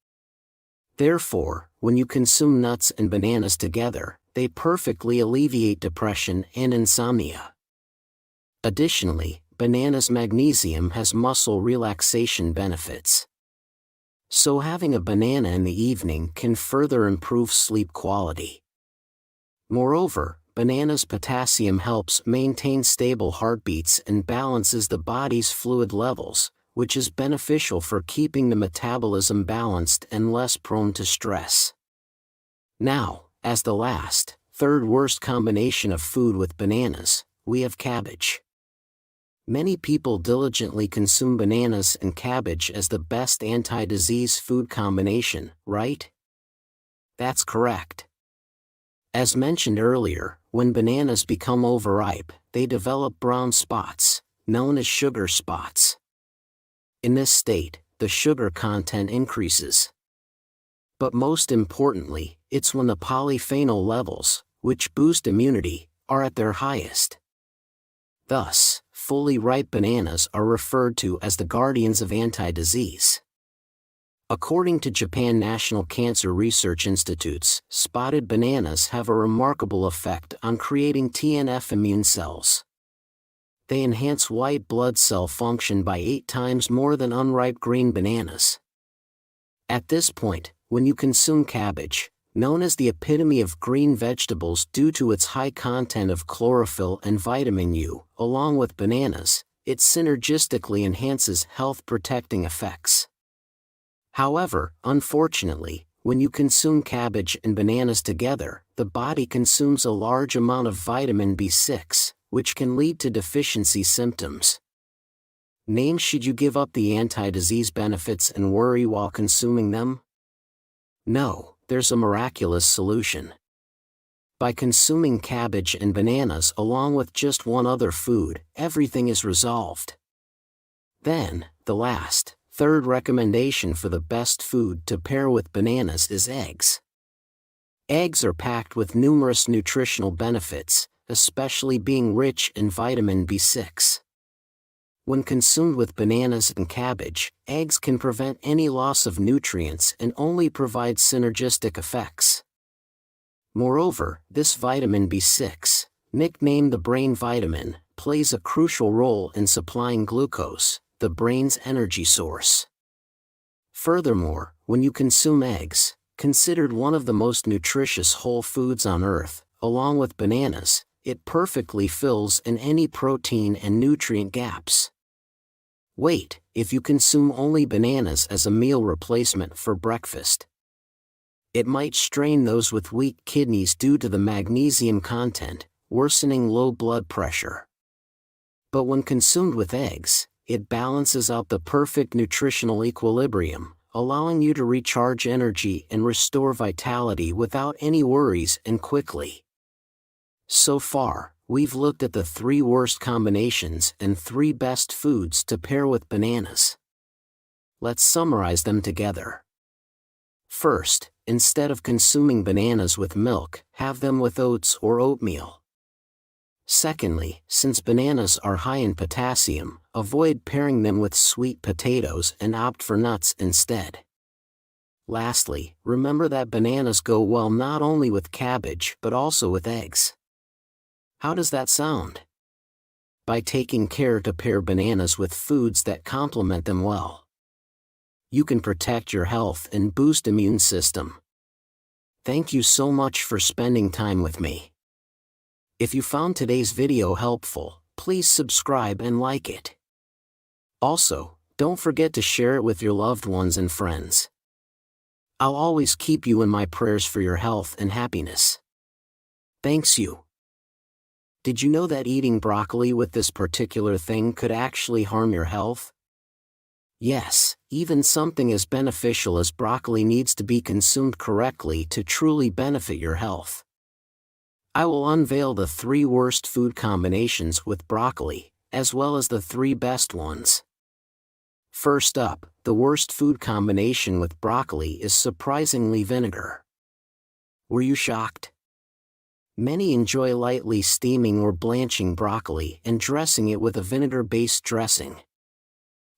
Therefore, when you consume nuts and bananas together, they perfectly alleviate depression and insomnia. Additionally, bananas' magnesium has muscle relaxation benefits. So having a banana in the evening can further improve sleep quality. Moreover, bananas' potassium helps maintain stable heartbeats and balances the body's fluid levels, which is beneficial for keeping the metabolism balanced and less prone to stress. Now, as the last, third worst combination of food with bananas, we have cabbage. Many people diligently consume bananas and cabbage as the best anti-disease food combination, right? That's correct. As mentioned earlier, when bananas become overripe, they develop brown spots, known as sugar spots. In this state, the sugar content increases. But most importantly, it's when the polyphenol levels, which boost immunity, are at their highest. Thus, fully ripe bananas are referred to as the guardians of anti-disease. According to Japan National Cancer Research Institutes, spotted bananas have a remarkable effect on creating TNF immune cells. They enhance white blood cell function by 8 times more than unripe green bananas. At this point, when you consume cabbage, known as the epitome of green vegetables due to its high content of chlorophyll and vitamin U, along with bananas, it synergistically enhances health-protecting effects. However, unfortunately, when you consume cabbage and bananas together, the body consumes a large amount of vitamin B6, which can lead to deficiency symptoms. Should you give up the anti-disease benefits and worry while consuming them? No, there's a miraculous solution. By consuming cabbage and bananas along with just one other food, everything is resolved. Then, the last, third recommendation for the best food to pair with bananas is eggs. Eggs are packed with numerous nutritional benefits, especially being rich in vitamin B6. When consumed with bananas and cabbage, eggs can prevent any loss of nutrients and only provide synergistic effects. Moreover, this vitamin B6, nicknamed the brain vitamin, plays a crucial role in supplying glucose, the brain's energy source. Furthermore, when you consume eggs, considered one of the most nutritious whole foods on Earth, along with bananas, it perfectly fills in any protein and nutrient gaps. Wait, if you consume only bananas as a meal replacement for breakfast, it might strain those with weak kidneys due to the magnesium content, worsening low blood pressure. But when consumed with eggs, it balances out the perfect nutritional equilibrium, allowing you to recharge energy and restore vitality without any worries and quickly. So far, we've looked at the 3 worst combinations and 3 best foods to pair with bananas. Let's summarize them together. First, instead of consuming bananas with milk, have them with oats or oatmeal. Secondly, since bananas are high in potassium, avoid pairing them with sweet potatoes and opt for nuts instead. Lastly, remember that bananas go well not only with cabbage but also with eggs. How does that sound? By taking care to pair bananas with foods that complement them well, you can protect your health and boost immune system. Thank you so much for spending time with me. If you found today's video helpful, please subscribe and like it. Also, don't forget to share it with your loved ones and friends. I'll always keep you in my prayers for your health and happiness. Thanks you. Did you know that eating broccoli with this particular thing could actually harm your health? Yes, even something as beneficial as broccoli needs to be consumed correctly to truly benefit your health. I will unveil the 3 worst food combinations with broccoli, as well as the 3 best ones. First up, the worst food combination with broccoli is surprisingly vinegar. Were you shocked? Many enjoy lightly steaming or blanching broccoli and dressing it with a vinegar-based dressing.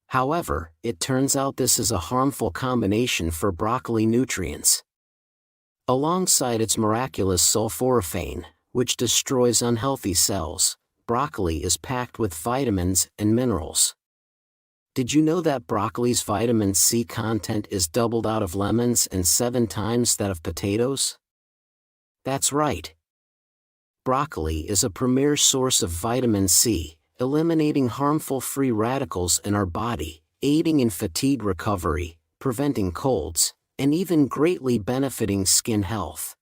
However, it turns out this is a harmful combination for broccoli nutrients. Alongside its miraculous sulforaphane, which destroys unhealthy cells, broccoli is packed with vitamins and minerals. Did you know that broccoli's vitamin C content is doubled out of lemons and 7 times that of potatoes? That's right. Broccoli is a premier source of vitamin C, eliminating harmful free radicals in our body, aiding in fatigue recovery, preventing colds, and even greatly benefiting skin health.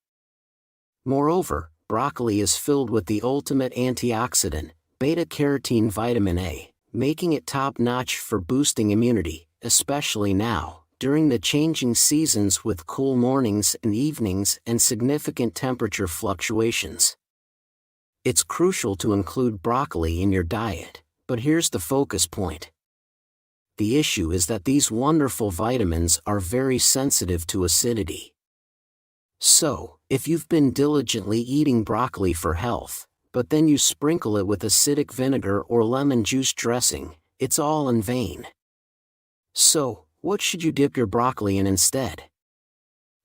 Moreover, broccoli is filled with the ultimate antioxidant, beta-carotene vitamin A, making it top-notch for boosting immunity, especially now, during the changing seasons with cool mornings and evenings and significant temperature fluctuations. It's crucial to include broccoli in your diet, but here's the focus point. The issue is that these wonderful vitamins are very sensitive to acidity. So, if you've been diligently eating broccoli for health, but then you sprinkle it with acidic vinegar or lemon juice dressing, it's all in vain. So, what should you dip your broccoli in instead?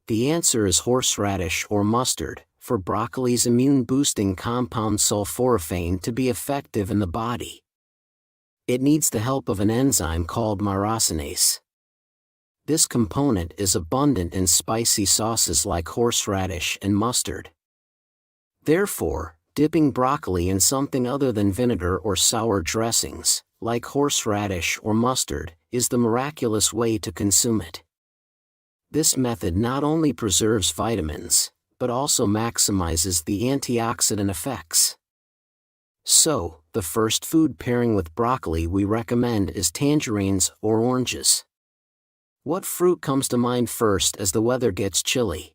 The answer is horseradish or mustard, for broccoli's immune-boosting compound sulforaphane to be effective in the body. It needs the help of an enzyme called myrosinase. This component is abundant in spicy sauces like horseradish and mustard. Therefore, dipping broccoli in something other than vinegar or sour dressings, like horseradish or mustard, is the miraculous way to consume it. This method not only preserves vitamins, but also maximizes the antioxidant effects. So, the first food pairing with broccoli we recommend is tangerines or oranges. What fruit comes to mind first as the weather gets chilly?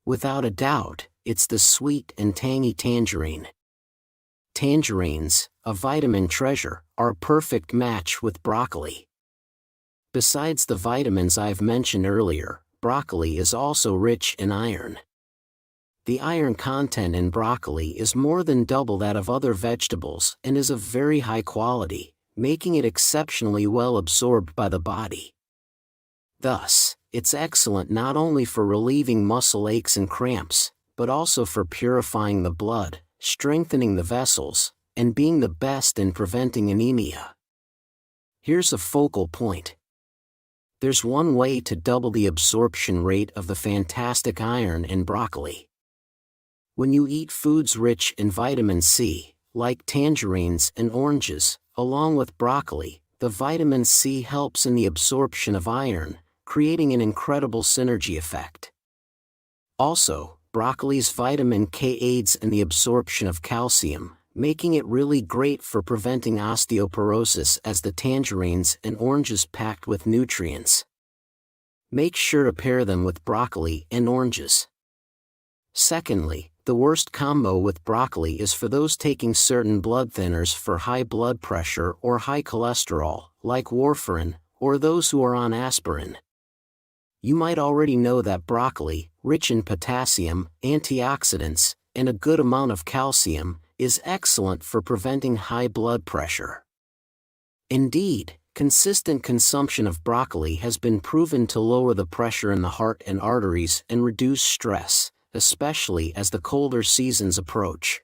Without a doubt, it's the sweet and tangy tangerine. Tangerines, a vitamin treasure, are a perfect match with broccoli. Besides the vitamins I've mentioned earlier, broccoli is also rich in iron. The iron content in broccoli is more than double that of other vegetables and is of very high quality, making it exceptionally well absorbed by the body. Thus, it's excellent not only for relieving muscle aches and cramps, but also for purifying the blood, strengthening the vessels, and being the best in preventing anemia. Here's a focal point. There's one way to double the absorption rate of the fantastic iron in broccoli. When you eat foods rich in vitamin C, like tangerines and oranges, along with broccoli, the vitamin C helps in the absorption of iron, creating an incredible synergy effect. Also, broccoli's vitamin K aids in the absorption of calcium, making it really great for preventing osteoporosis as the tangerines and oranges packed with nutrients. Make sure to pair them with broccoli and oranges. Secondly, the worst combo with broccoli is for those taking certain blood thinners for high blood pressure or high cholesterol, like warfarin, or those who are on aspirin. You might already know that broccoli, rich in potassium, antioxidants, and a good amount of calcium, is excellent for preventing high blood pressure. Indeed, consistent consumption of broccoli has been proven to lower the pressure in the heart and arteries and reduce stress, especially as the colder seasons approach.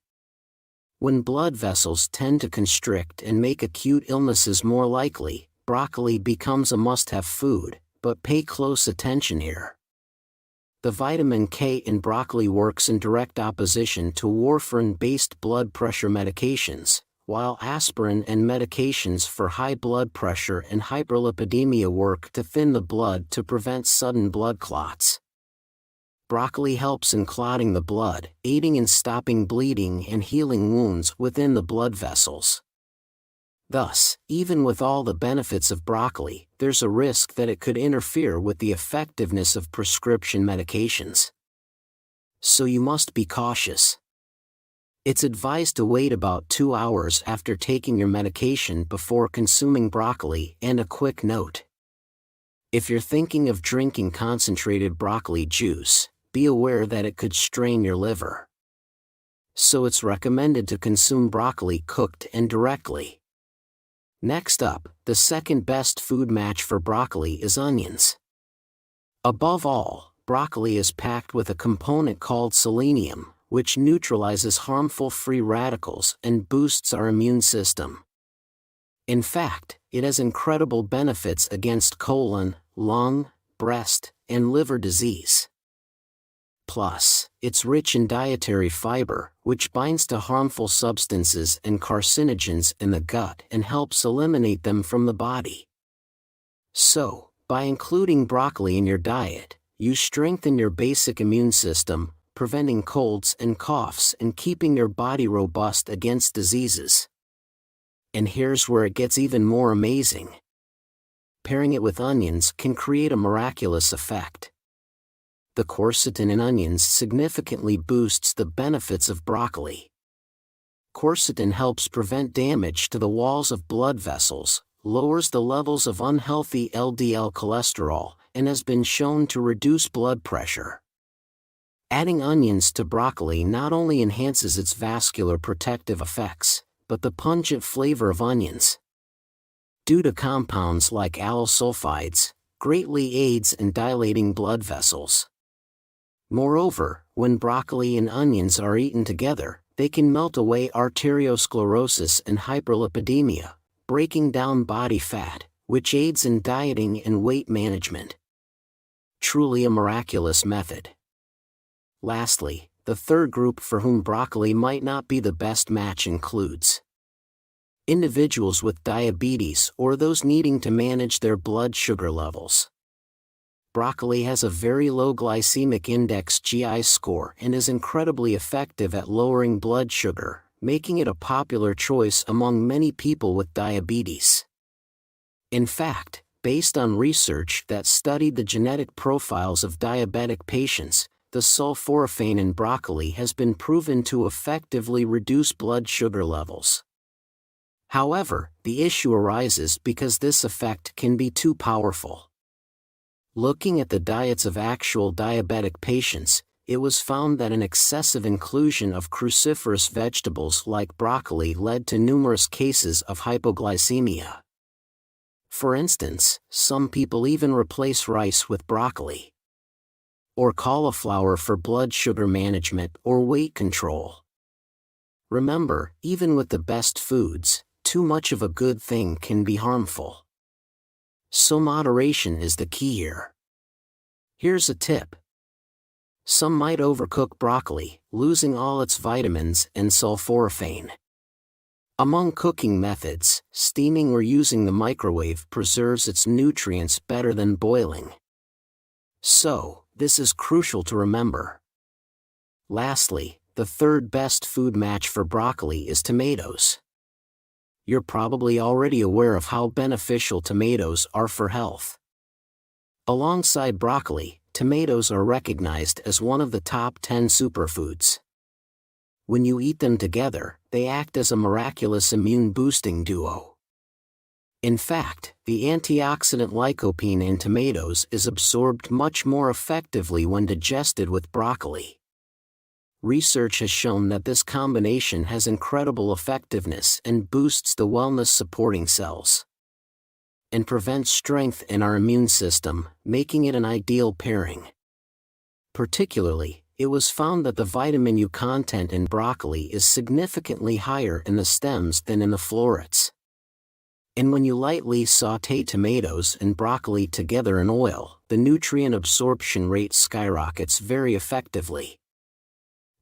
When blood vessels tend to constrict and make acute illnesses more likely, broccoli becomes a must-have food, but pay close attention here. The vitamin K in broccoli works in direct opposition to warfarin-based blood pressure medications, while aspirin and medications for high blood pressure and hyperlipidemia work to thin the blood to prevent sudden blood clots. Broccoli helps in clotting the blood, aiding in stopping bleeding and healing wounds within the blood vessels. Thus, even with all the benefits of broccoli, there's a risk that it could interfere with the effectiveness of prescription medications. So you must be cautious. It's advised to wait about 2 hours after taking your medication before consuming broccoli. And a quick note. If you're thinking of drinking concentrated broccoli juice, be aware that it could strain your liver. So it's recommended to consume broccoli cooked and directly. Next up, the second best food match for broccoli is onions. Above all, broccoli is packed with a component called selenium, which neutralizes harmful free radicals and boosts our immune system. In fact, it has incredible benefits against colon, lung, breast, and liver disease. Plus, it's rich in dietary fiber, which binds to harmful substances and carcinogens in the gut and helps eliminate them from the body. So, by including broccoli in your diet, you strengthen your basic immune system, preventing colds and coughs and keeping your body robust against diseases. And here's where it gets even more amazing. Pairing it with onions can create a miraculous effect. The quercetin in onions significantly boosts the benefits of broccoli. Quercetin helps prevent damage to the walls of blood vessels, lowers the levels of unhealthy LDL cholesterol, and has been shown to reduce blood pressure. Adding onions to broccoli not only enhances its vascular protective effects, but the pungent flavor of onions, due to compounds like allyl greatly aids in dilating blood vessels. Moreover, when broccoli and onions are eaten together, they can melt away arteriosclerosis and hyperlipidemia, breaking down body fat, which aids in dieting and weight management. Truly a miraculous method. Lastly, the third group for whom broccoli might not be the best match includes individuals with diabetes or those needing to manage their blood sugar levels. Broccoli has a very low glycemic index (GI) score and is incredibly effective at lowering blood sugar, making it a popular choice among many people with diabetes. In fact, based on research that studied the genetic profiles of diabetic patients, the sulforaphane in broccoli has been proven to effectively reduce blood sugar levels. However, the issue arises because this effect can be too powerful. Looking at the diets of actual diabetic patients, it was found that an excessive inclusion of cruciferous vegetables like broccoli led to numerous cases of hypoglycemia. For instance, some people even replace rice with broccoli or cauliflower for blood sugar management or weight control. Remember, even with the best foods, too much of a good thing can be harmful. So moderation is the key here. Here's a tip. Some might overcook broccoli, losing all its vitamins and sulforaphane. Among cooking methods, steaming or using the microwave preserves its nutrients better than boiling. So, this is crucial to remember. Lastly, the third best food match for broccoli is tomatoes. You're probably already aware of how beneficial tomatoes are for health. Alongside broccoli, tomatoes are recognized as one of the top 10 superfoods. When you eat them together, they act as a miraculous immune-boosting duo. In fact, the antioxidant lycopene in tomatoes is absorbed much more effectively when digested with broccoli. Research has shown that this combination has incredible effectiveness and boosts the wellness-supporting cells and prevents strength in our immune system, making it an ideal pairing. Particularly, it was found that the vitamin U content in broccoli is significantly higher in the stems than in the florets. And when you lightly sauté tomatoes and broccoli together in oil, the nutrient absorption rate skyrockets very effectively.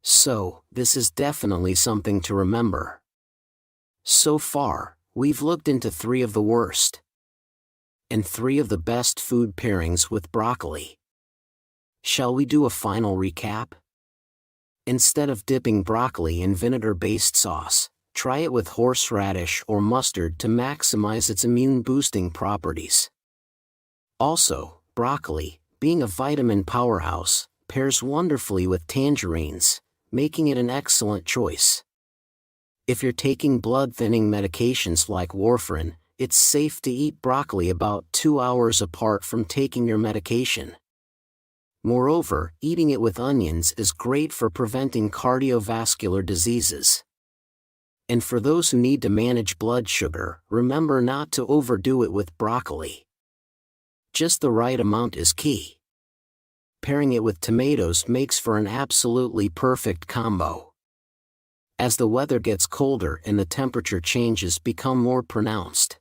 So, this is definitely something to remember. So far, we've looked into 3 of the worst and 3 of the best food pairings with broccoli. Shall we do a final recap? Instead of dipping broccoli in vinegar-based sauce, try it with horseradish or mustard to maximize its immune-boosting properties. Also, broccoli, being a vitamin powerhouse, pairs wonderfully with tangerines, making it an excellent choice. If you're taking blood-thinning medications like warfarin, it's safe to eat broccoli about 2 hours apart from taking your medication. Moreover, eating it with onions is great for preventing cardiovascular diseases. And for those who need to manage blood sugar, remember not to overdo it with broccoli. Just the right amount is key. pairing it with tomatoes makes for an absolutely perfect combo. As the weather gets colder and the temperature changes become more pronounced,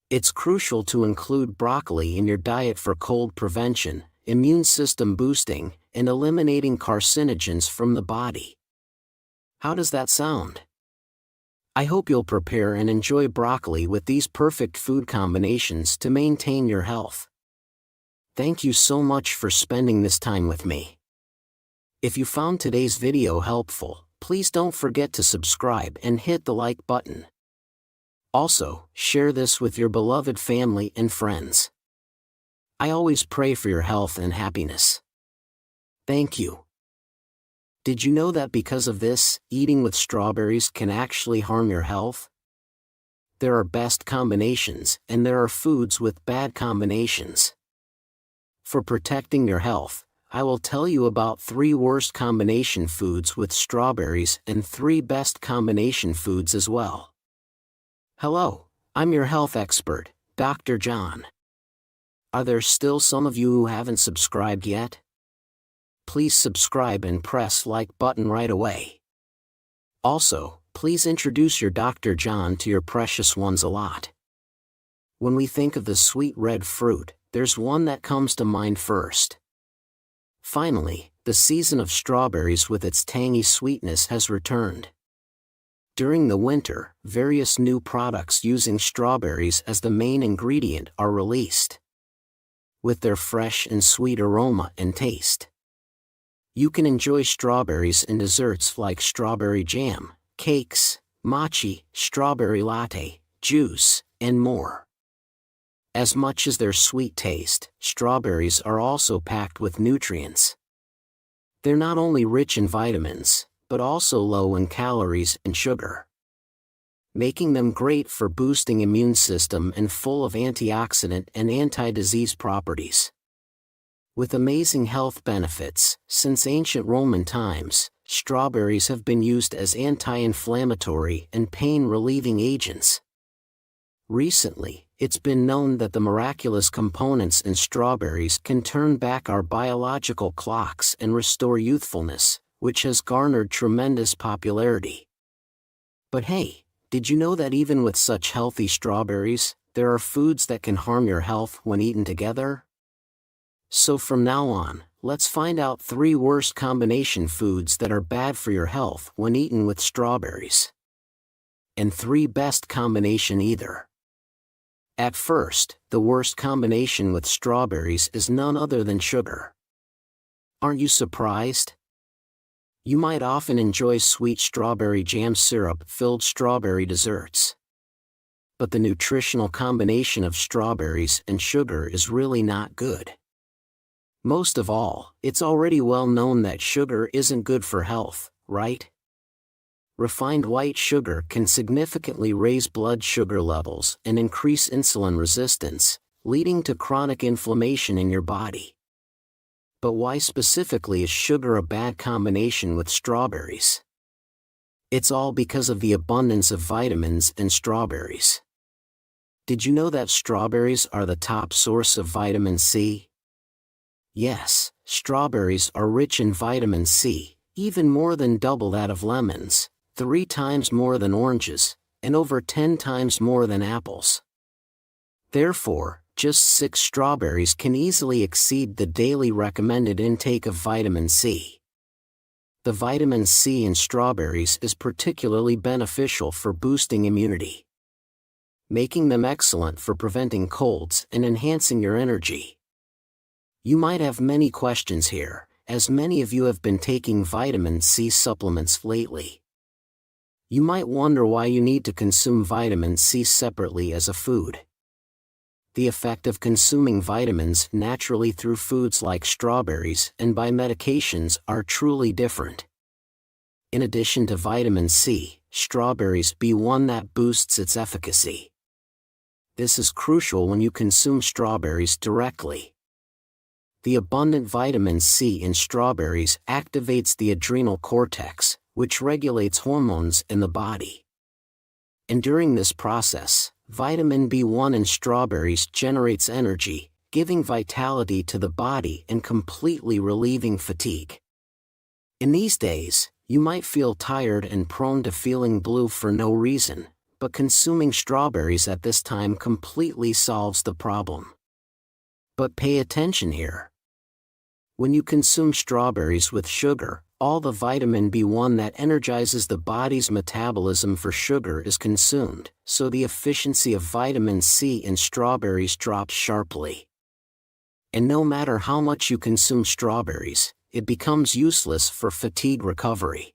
it's crucial to include broccoli in your diet for cold prevention, immune system boosting, and eliminating carcinogens from the body. How does that sound? I hope you'll prepare and enjoy broccoli with these perfect food combinations to maintain your health. Thank you so much for spending this time with me. If you found today's video helpful, please don't forget to subscribe and hit the like button. Also, share this with your beloved family and friends. I always pray for your health and happiness. Thank you. Did you know that because of this, eating with strawberries can actually harm your health? There are best combinations, and there are foods with bad combinations. For protecting your health, I will tell you about 3 worst combination foods with strawberries and 3 best combination foods as well. Hello, I'm your health expert, Dr. John. Are there still some of you who haven't subscribed yet? Please subscribe and press like button right away. Also, please introduce your Dr. John to your precious ones a lot. When we think of the sweet red fruit, there's one that comes to mind first. Finally, the season of strawberries with its tangy sweetness has returned. During the winter, various new products using strawberries as the main ingredient are released. With their fresh and sweet aroma and taste, you can enjoy strawberries in desserts like strawberry jam, cakes, mochi, strawberry latte, juice, and more. As much as their sweet taste, strawberries are also packed with nutrients. They're not only rich in vitamins, but also low in calories and sugar, making them great for boosting immune system and full of antioxidant and anti-disease properties. With amazing health benefits, since ancient Roman times, strawberries have been used as anti-inflammatory and pain-relieving agents. Recently, it's been known that the miraculous components in strawberries can turn back our biological clocks and restore youthfulness, which has garnered tremendous popularity. But hey, did you know that even with such healthy strawberries, there are foods that can harm your health when eaten together? So from now on, let's find out 3 worst combination foods that are bad for your health when eaten with strawberries, and 3 best combination either. At first, the worst combination with strawberries is none other than sugar. Aren't you surprised? You might often enjoy sweet strawberry jam syrup-filled strawberry desserts. But the nutritional combination of strawberries and sugar is really not good. Most of all, it's already well known that sugar isn't good for health, right? Refined white sugar can significantly raise blood sugar levels and increase insulin resistance, leading to chronic inflammation in your body. But why specifically is sugar a bad combination with strawberries? It's all because of the abundance of vitamins in strawberries. Did you know that strawberries are the top source of vitamin C? Yes, strawberries are rich in vitamin C, even more than double that of lemons, 3 times more than oranges, and over 10 times more than apples. Therefore, just 6 strawberries can easily exceed the daily recommended intake of vitamin C. The vitamin C in strawberries is particularly beneficial for boosting immunity, making them excellent for preventing colds and enhancing your energy. You might have many questions here, as many of you have been taking vitamin C supplements lately. You might wonder why you need to consume vitamin C separately as a food. The effect of consuming vitamins naturally through foods like strawberries and by medications are truly different. In addition to vitamin C, strawberries be one that boosts its efficacy. This is crucial when you consume strawberries directly. The abundant vitamin C in strawberries activates the adrenal cortex, which regulates hormones in the body. And during this process, vitamin B1 in strawberries generates energy, giving vitality to the body and completely relieving fatigue. In these days, you might feel tired and prone to feeling blue for no reason, but consuming strawberries at this time completely solves the problem. But pay attention here. When you consume strawberries with sugar, all the vitamin B1 that energizes the body's metabolism for sugar is consumed, so the efficiency of vitamin C in strawberries drops sharply. And no matter how much you consume strawberries, it becomes useless for fatigue recovery.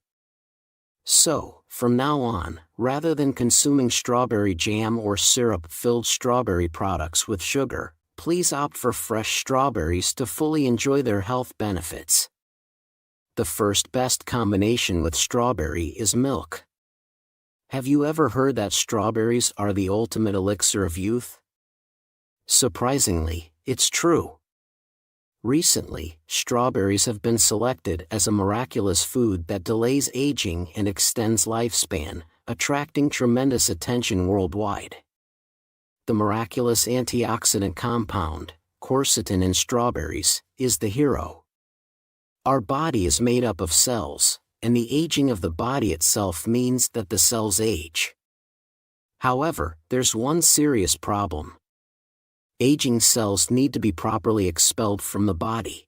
So, from now on, rather than consuming strawberry jam or syrup-filled strawberry products with sugar, please opt for fresh strawberries to fully enjoy their health benefits. The first best combination with strawberry is milk. Have you ever heard that strawberries are the ultimate elixir of youth? Surprisingly, it's true. Recently, strawberries have been selected as a miraculous food that delays aging and extends lifespan, attracting tremendous attention worldwide. The miraculous antioxidant compound, quercetin in strawberries, is the hero. Our body is made up of cells, and the aging of the body itself means that the cells age. However, there's one serious problem. Aging cells need to be properly expelled from the body.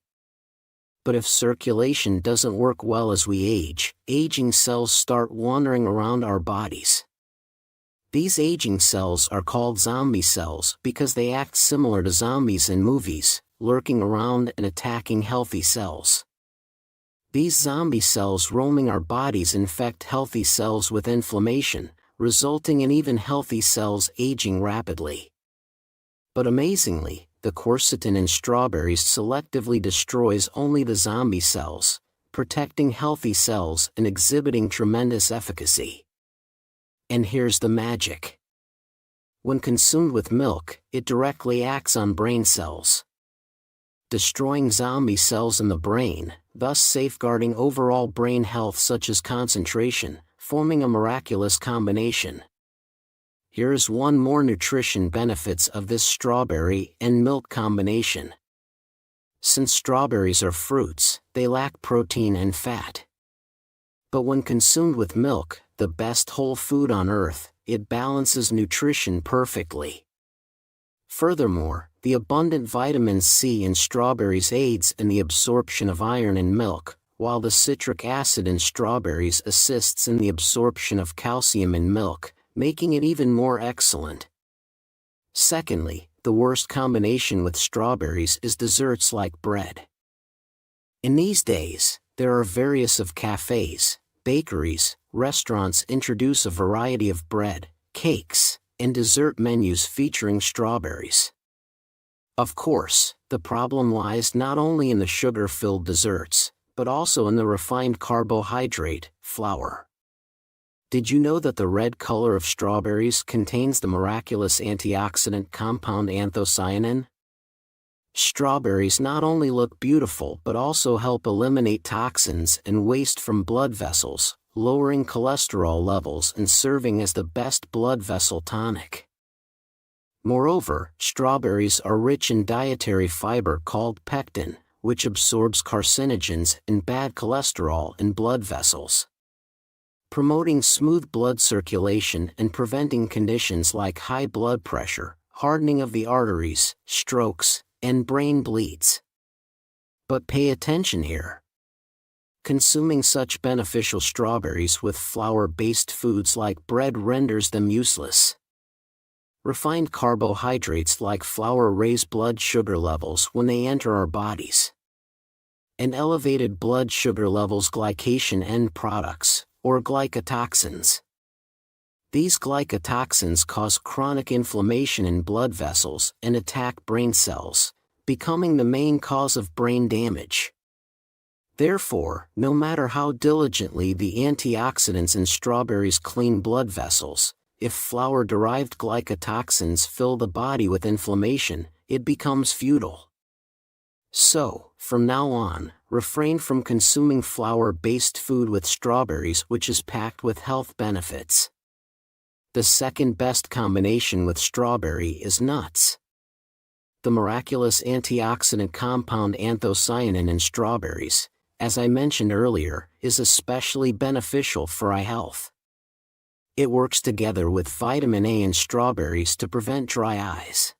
But if circulation doesn't work well as we age, aging cells start wandering around our bodies. These aging cells are called zombie cells because they act similar to zombies in movies, lurking around and attacking healthy cells. These zombie cells roaming our bodies infect healthy cells with inflammation, resulting in even healthy cells aging rapidly. But amazingly, the quercetin in strawberries selectively destroys only the zombie cells, protecting healthy cells and exhibiting tremendous efficacy. And here's the magic. When consumed with milk, it directly acts on brain cells, destroying zombie cells in the brain, thus safeguarding overall brain health such as concentration, forming a miraculous combination. Here's one more nutrition benefits of this strawberry and milk combination. Since strawberries are fruits, they lack protein and fat. But when consumed with milk, the best whole food on earth, it balances nutrition perfectly. Furthermore, the abundant vitamin C in strawberries aids in the absorption of iron in milk, while the citric acid in strawberries assists in the absorption of calcium in milk, making it even more excellent. Secondly, the worst combination with strawberries is desserts like bread. In these days, there are various of cafes, bakeries, restaurants introduce a variety of bread, cakes, and dessert menus featuring strawberries. Of course, the problem lies not only in the sugar-filled desserts, but also in the refined carbohydrate, flour. Did you know that the red color of strawberries contains the miraculous antioxidant compound anthocyanin? Strawberries not only look beautiful but also help eliminate toxins and waste from blood vessels, lowering cholesterol levels and serving as the best blood vessel tonic. Moreover, strawberries are rich in dietary fiber called pectin, which absorbs carcinogens and bad cholesterol in blood vessels, promoting smooth blood circulation and preventing conditions like high blood pressure, hardening of the arteries, strokes, and brain bleeds. But pay attention here. Consuming such beneficial strawberries with flour-based foods like bread renders them useless. Refined carbohydrates like flour raise blood sugar levels when they enter our bodies. And elevated blood sugar levels glycation end products, or glycotoxins. These glycotoxins cause chronic inflammation in blood vessels and attack brain cells, becoming the main cause of brain damage. Therefore, no matter how diligently the antioxidants in strawberries clean blood vessels, if flour-derived glycotoxins fill the body with inflammation, it becomes futile. So, from now on, refrain from consuming flour-based food with strawberries, which is packed with health benefits. The second best combination with strawberry is nuts. The miraculous antioxidant compound anthocyanin in strawberries, as I mentioned earlier, is especially beneficial for eye health. It works together with vitamin A in strawberries to prevent dry eyes.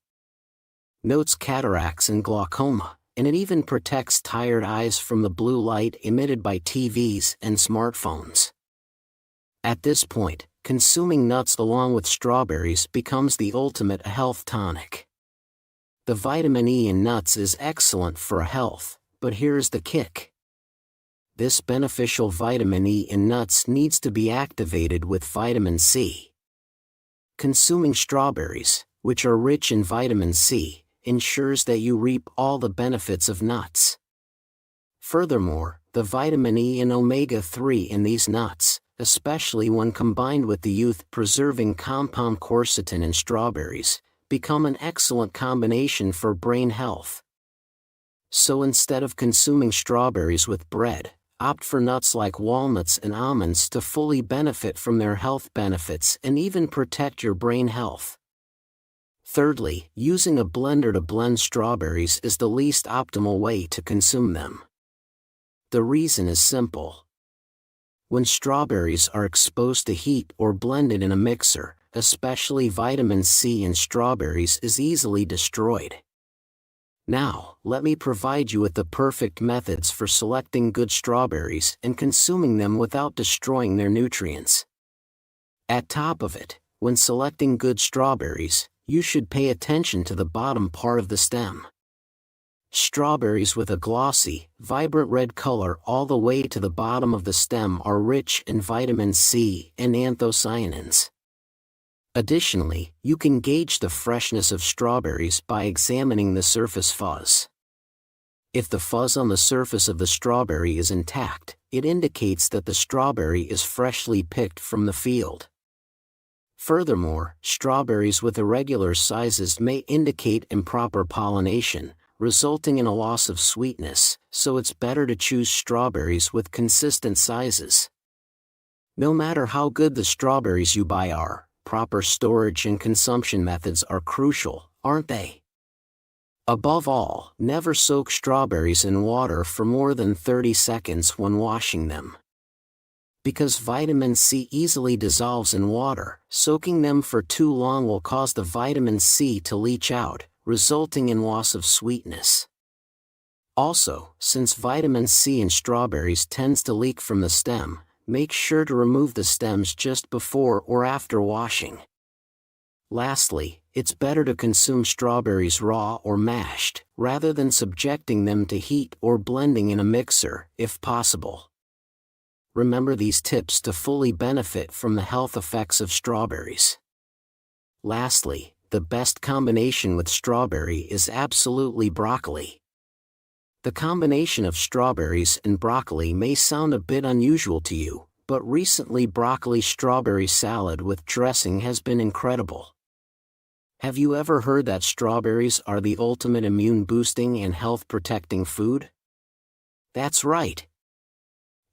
Notes cataracts and glaucoma, and it even protects tired eyes from the blue light emitted by TVs and smartphones. At this point, consuming nuts along with strawberries becomes the ultimate health tonic. The vitamin E in nuts is excellent for health, but here's the kick. This beneficial vitamin E in nuts needs to be activated with vitamin C. Consuming strawberries, which are rich in vitamin C, ensures that you reap all the benefits of nuts. Furthermore, the vitamin E and omega-3 in these nuts, especially when combined with the youth-preserving compound quercetin in strawberries, become an excellent combination for brain health. So instead of consuming strawberries with bread, opt for nuts like walnuts and almonds to fully benefit from their health benefits and even protect your brain health. Thirdly, using a blender to blend strawberries is the least optimal way to consume them. The reason is simple. When strawberries are exposed to heat or blended in a mixer, especially vitamin C in strawberries is easily destroyed. Now, let me provide you with the perfect methods for selecting good strawberries and consuming them without destroying their nutrients. At top of it, when selecting good strawberries, you should pay attention to the bottom part of the stem. Strawberries with a glossy, vibrant red color all the way to the bottom of the stem are rich in vitamin C and anthocyanins. Additionally, you can gauge the freshness of strawberries by examining the surface fuzz. If the fuzz on the surface of the strawberry is intact, it indicates that the strawberry is freshly picked from the field. Furthermore, strawberries with irregular sizes may indicate improper pollination, resulting in a loss of sweetness, so it's better to choose strawberries with consistent sizes. No matter how good the strawberries you buy are, proper storage and consumption methods are crucial, aren't they? Above all, never soak strawberries in water for more than 30 seconds when washing them. Because vitamin C easily dissolves in water, soaking them for too long will cause the vitamin C to leach out, resulting in loss of sweetness. Also, since vitamin C in strawberries tends to leak from the stem, make sure to remove the stems just before or after washing. Lastly, it's better to consume strawberries raw or mashed, rather than subjecting them to heat or blending in a mixer, if possible. Remember these tips to fully benefit from the health effects of strawberries. Lastly, the best combination with strawberry is absolutely broccoli. The combination of strawberries and broccoli may sound a bit unusual to you, but recently broccoli strawberry salad with dressing has been incredible. Have you ever heard that strawberries are the ultimate immune-boosting and health-protecting food? That's right.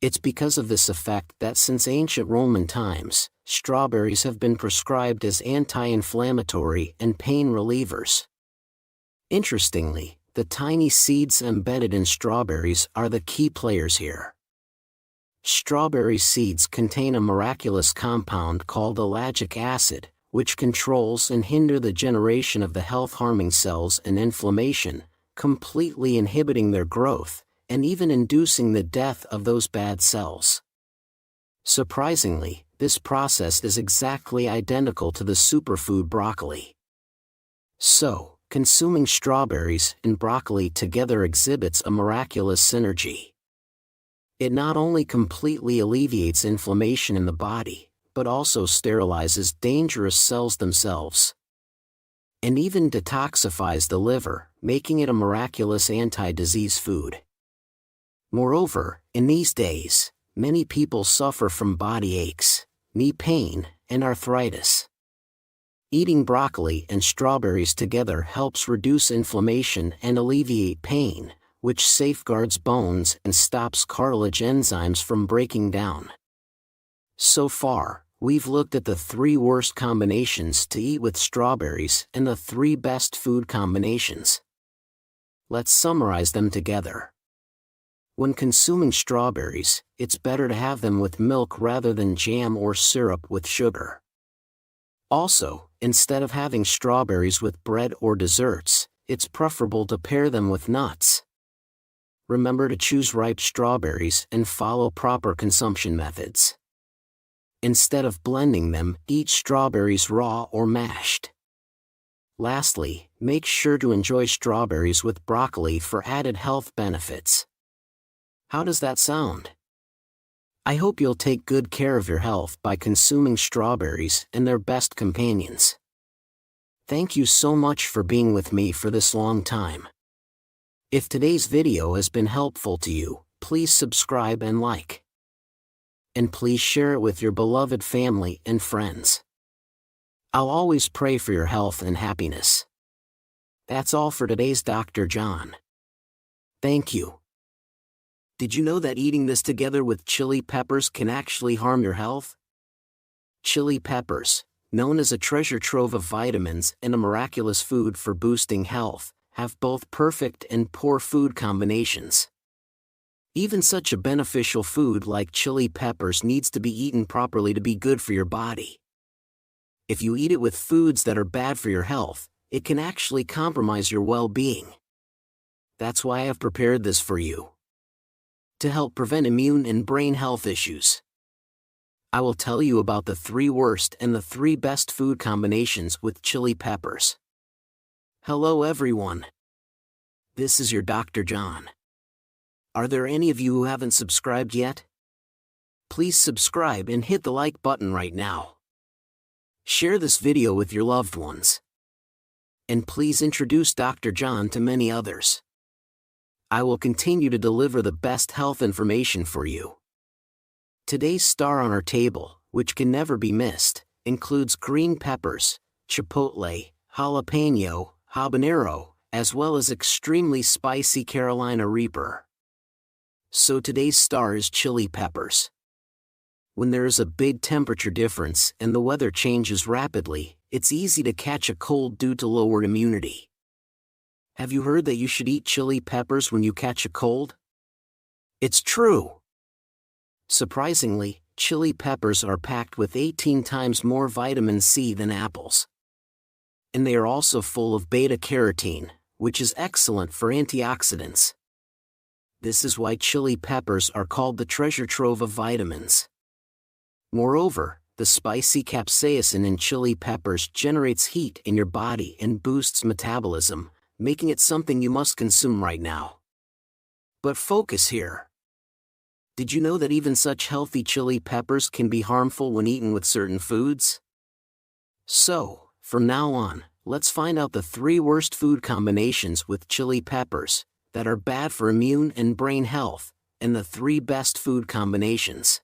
It's because of this effect that since ancient Roman times, strawberries have been prescribed as anti-inflammatory and pain relievers. Interestingly, the tiny seeds embedded in strawberries are the key players here. Strawberry seeds contain a miraculous compound called ellagic acid, which controls and hinders the generation of the health-harming cells and inflammation, completely inhibiting their growth, and even inducing the death of those bad cells. Surprisingly, this process is exactly identical to the superfood broccoli. So, consuming strawberries and broccoli together exhibits a miraculous synergy. It not only completely alleviates inflammation in the body, but also sterilizes dangerous cells themselves. And even detoxifies the liver, making it a miraculous anti-disease food. Moreover, in these days, many people suffer from body aches, knee pain, and arthritis. Eating broccoli and strawberries together helps reduce inflammation and alleviate pain, which safeguards bones and stops cartilage enzymes from breaking down. So far, We've looked at the 3 worst combinations to eat with strawberries and the 3 best food combinations. Let's summarize them together. When consuming strawberries, it's better to have them with milk rather than jam or syrup with sugar. Also, instead of having strawberries with bread or desserts, it's preferable to pair them with nuts. Remember to choose ripe strawberries and follow proper consumption methods. Instead of blending them, eat strawberries raw or mashed. Lastly, make sure to enjoy strawberries with broccoli for added health benefits. How does that sound? I hope you'll take good care of your health by consuming strawberries and their best companions. Thank you so much for being with me for this long time. If today's video has been helpful to you, please subscribe and like. And please share it with your beloved family and friends. I'll always pray for your health and happiness. That's all for today's Dr. John. Thank you. Did you know that eating this together with chili peppers can actually harm your health? Chili peppers, known as a treasure trove of vitamins and a miraculous food for boosting health, have both perfect and poor food combinations. Even such a beneficial food like chili peppers needs to be eaten properly to be good for your body. If you eat it with foods that are bad for your health, it can actually compromise your well-being. That's why I've prepared this for you. To help prevent immune and brain health issues, I will tell you about the 3 worst and the 3 best food combinations with chili peppers. Hello everyone. This is your Dr. John. Are there any of you who haven't subscribed yet? Please subscribe and hit the like button right now. Share this video with your loved ones. And please introduce Dr. John to many others. I will continue to deliver the best health information for you. Today's star on our table, which can never be missed, includes green peppers, chipotle, jalapeno, habanero, as well as extremely spicy Carolina Reaper. So today's star is chili peppers. When there is a big temperature difference and the weather changes rapidly, it's easy to catch a cold due to lowered immunity. Have you heard that you should eat chili peppers when you catch a cold? It's true. Surprisingly, chili peppers are packed with 18 times more vitamin C than apples. And they are also full of beta-carotene, which is excellent for antioxidants. This is why chili peppers are called the treasure trove of vitamins. Moreover, the spicy capsaicin in chili peppers generates heat in your body and boosts metabolism, making it something you must consume right now. But focus here. Did you know that even such healthy chili peppers can be harmful when eaten with certain foods? So, from now on, let's find out the 3 worst food combinations with chili peppers that are bad for immune and brain health, and the 3 best food combinations.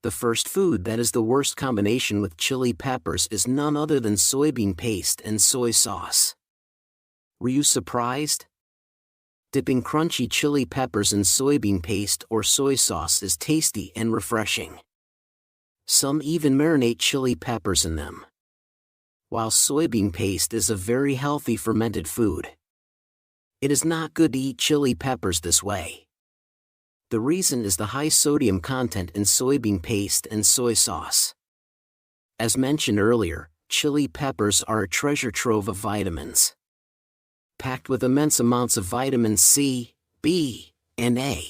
The first food that is the worst combination with chili peppers is none other than soybean paste and soy sauce. Were you surprised? Dipping crunchy chili peppers in soybean paste or soy sauce is tasty and refreshing. Some even marinate chili peppers in them. While soybean paste is a very healthy fermented food, it is not good to eat chili peppers this way. The reason is the high sodium content in soybean paste and soy sauce. As mentioned earlier, chili peppers are a treasure trove of vitamins. Packed with immense amounts of vitamins C, B, and A.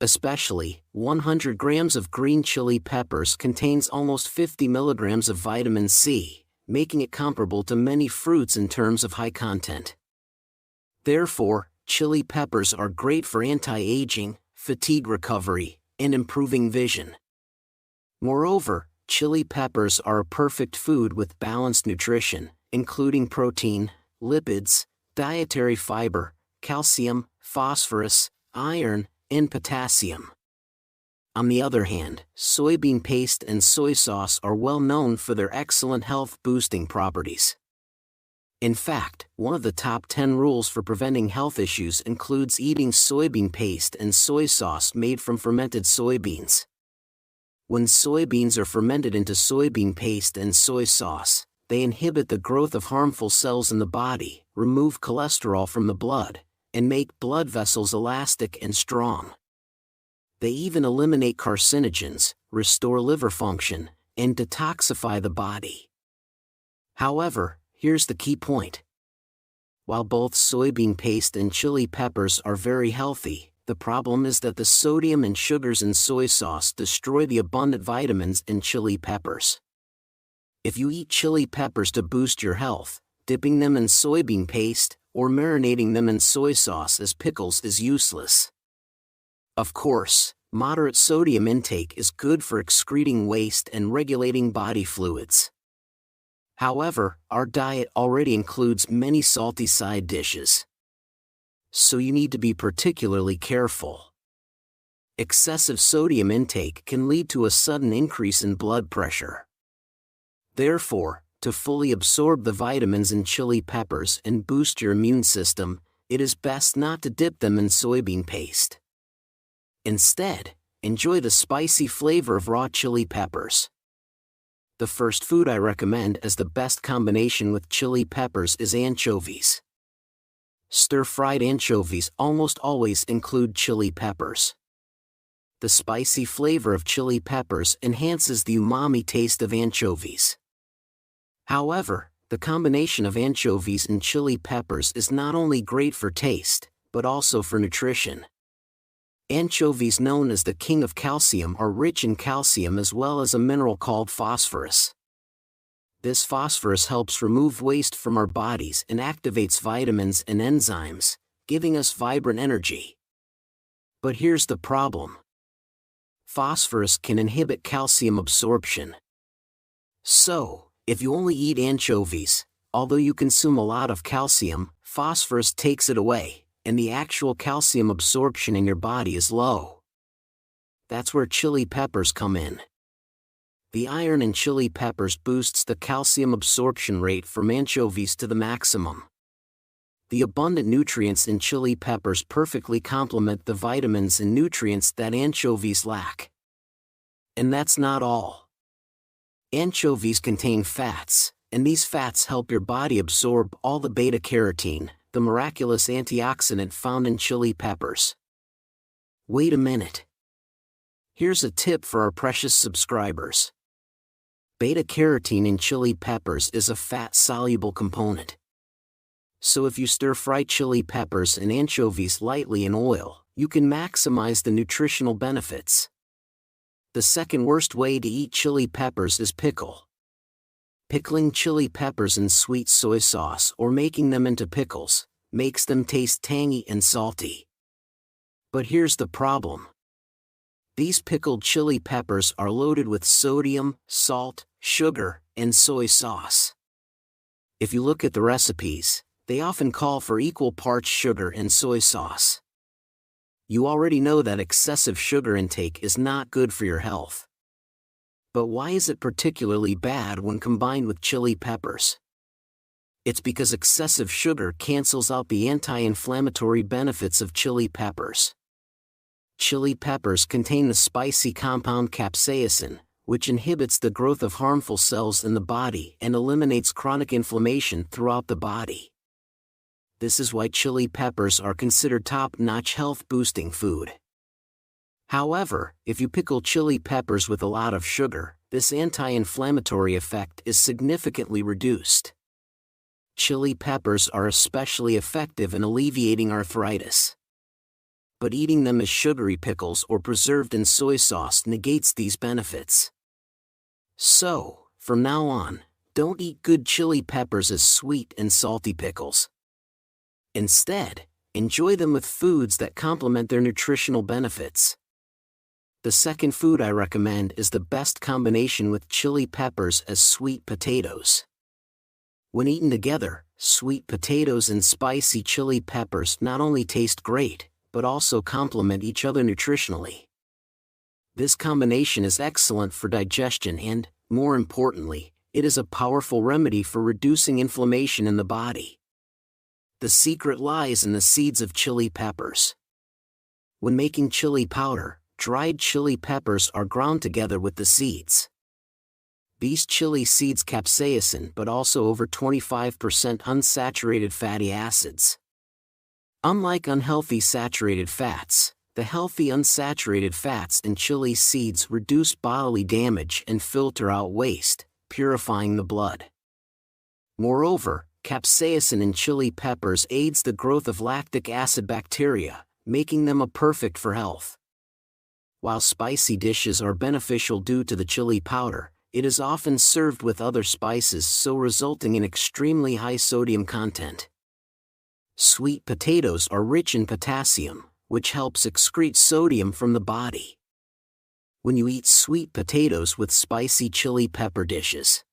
Especially, 100 grams of green chili peppers contains almost 50 milligrams of vitamin C, making it comparable to many fruits in terms of high content. Therefore, chili peppers are great for anti-aging, fatigue recovery, and improving vision. Moreover, chili peppers are a perfect food with balanced nutrition, including protein, lipids, dietary fiber, calcium, phosphorus, iron, and potassium. On the other hand, soybean paste and soy sauce are well known for their excellent health-boosting properties. In fact, one of the top 10 rules for preventing health issues includes eating soybean paste and soy sauce made from fermented soybeans. When soybeans are fermented into soybean paste and soy sauce, they inhibit the growth of harmful cells in the body, remove cholesterol from the blood, and make blood vessels elastic and strong. They even eliminate carcinogens, restore liver function, and detoxify the body. However, here's the key point. While both soybean paste and chili peppers are very healthy, the problem is that the sodium and sugars in soy sauce destroy the abundant vitamins in chili peppers. If you eat chili peppers to boost your health, dipping them in soybean paste or marinating them in soy sauce as pickles is useless. Of course, moderate sodium intake is good for excreting waste and regulating body fluids. However, our diet already includes many salty side dishes. So you need to be particularly careful. Excessive sodium intake can lead to a sudden increase in blood pressure. Therefore, to fully absorb the vitamins in chili peppers and boost your immune system, it is best not to dip them in soybean paste. Instead, enjoy the spicy flavor of raw chili peppers. The first food I recommend as the best combination with chili peppers is anchovies. Stir-fried anchovies almost always include chili peppers. The spicy flavor of chili peppers enhances the umami taste of anchovies. However, the combination of anchovies and chili peppers is not only great for taste, but also for nutrition. Anchovies, known as the king of calcium, are rich in calcium as well as a mineral called phosphorus. This phosphorus helps remove waste from our bodies and activates vitamins and enzymes, giving us vibrant energy. But here's the problem. Phosphorus can inhibit calcium absorption. So, if you only eat anchovies, although you consume a lot of calcium, phosphorus takes it away, and the actual calcium absorption in your body is low. That's where chili peppers come in. The iron in chili peppers boosts the calcium absorption rate from anchovies to the maximum. The abundant nutrients in chili peppers perfectly complement the vitamins and nutrients that anchovies lack. And that's not all. Anchovies contain fats, and these fats help your body absorb all the beta-carotene, the miraculous antioxidant found in chili peppers. Wait a minute. Here's a tip for our precious subscribers. Beta-carotene in chili peppers is a fat-soluble component. So if you stir-fry chili peppers and anchovies lightly in oil, you can maximize the nutritional benefits. The second worst way to eat chili peppers is pickle. Pickling chili peppers in sweet soy sauce or making them into pickles makes them taste tangy and salty. But here's the problem. These pickled chili peppers are loaded with sodium, salt, sugar, and soy sauce. If you look at the recipes, they often call for equal parts sugar and soy sauce. You already know that excessive sugar intake is not good for your health. But why is it particularly bad when combined with chili peppers? It's because excessive sugar cancels out the anti-inflammatory benefits of chili peppers. Chili peppers contain the spicy compound capsaicin, which inhibits the growth of harmful cells in the body and eliminates chronic inflammation throughout the body. This is why chili peppers are considered top-notch health-boosting food. However, if you pickle chili peppers with a lot of sugar, this anti-inflammatory effect is significantly reduced. Chili peppers are especially effective in alleviating arthritis. But eating them as sugary pickles or preserved in soy sauce negates these benefits. So, from now on, don't eat good chili peppers as sweet and salty pickles. Instead, enjoy them with foods that complement their nutritional benefits. The second food I recommend is the best combination with chili peppers as sweet potatoes. When eaten together, sweet potatoes and spicy chili peppers not only taste great, but also complement each other nutritionally. This combination is excellent for digestion and, more importantly, it is a powerful remedy for reducing inflammation in the body. The secret lies in the seeds of chili peppers. When making chili powder, dried chili peppers are ground together with the seeds. These chili seeds capsaicin but also over 25% unsaturated fatty acids. Unlike unhealthy saturated fats, the healthy unsaturated fats in chili seeds reduce bodily damage and filter out waste, purifying the blood. Moreover, capsaicin in chili peppers aids the growth of lactic acid bacteria, making them a perfect for health. While spicy dishes are beneficial due to the chili powder, it is often served with other spices, so resulting in extremely high sodium content. Sweet potatoes are rich in potassium, which helps excrete sodium from the body. When you eat sweet potatoes with spicy chili pepper dishes,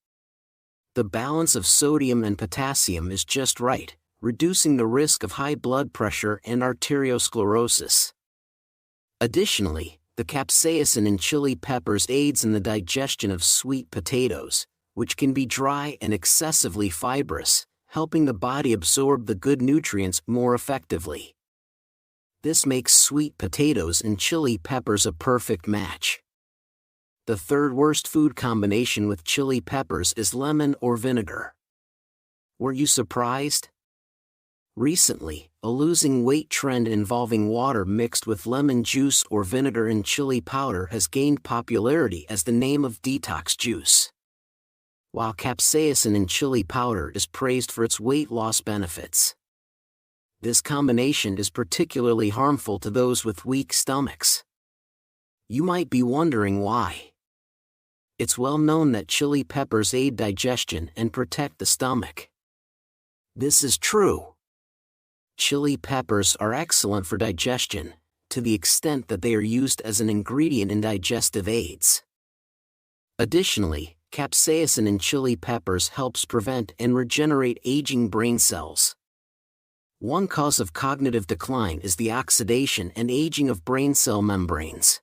the balance of sodium and potassium is just right, reducing the risk of high blood pressure and arteriosclerosis. Additionally, the capsaicin in chili peppers aids in the digestion of sweet potatoes, which can be dry and excessively fibrous, helping the body absorb the good nutrients more effectively. This makes sweet potatoes and chili peppers a perfect match. The third worst food combination with chili peppers is lemon or vinegar. Were you surprised? Recently, a losing weight trend involving water mixed with lemon juice or vinegar in chili powder has gained popularity as the name of detox juice. While capsaicin in chili powder is praised for its weight loss benefits, this combination is particularly harmful to those with weak stomachs. You might be wondering why. It's well known that chili peppers aid digestion and protect the stomach. This is true. Chili peppers are excellent for digestion, to the extent that they are used as an ingredient in digestive aids. Additionally, capsaicin in chili peppers helps prevent and regenerate aging brain cells. One cause of cognitive decline is the oxidation and aging of brain cell membranes.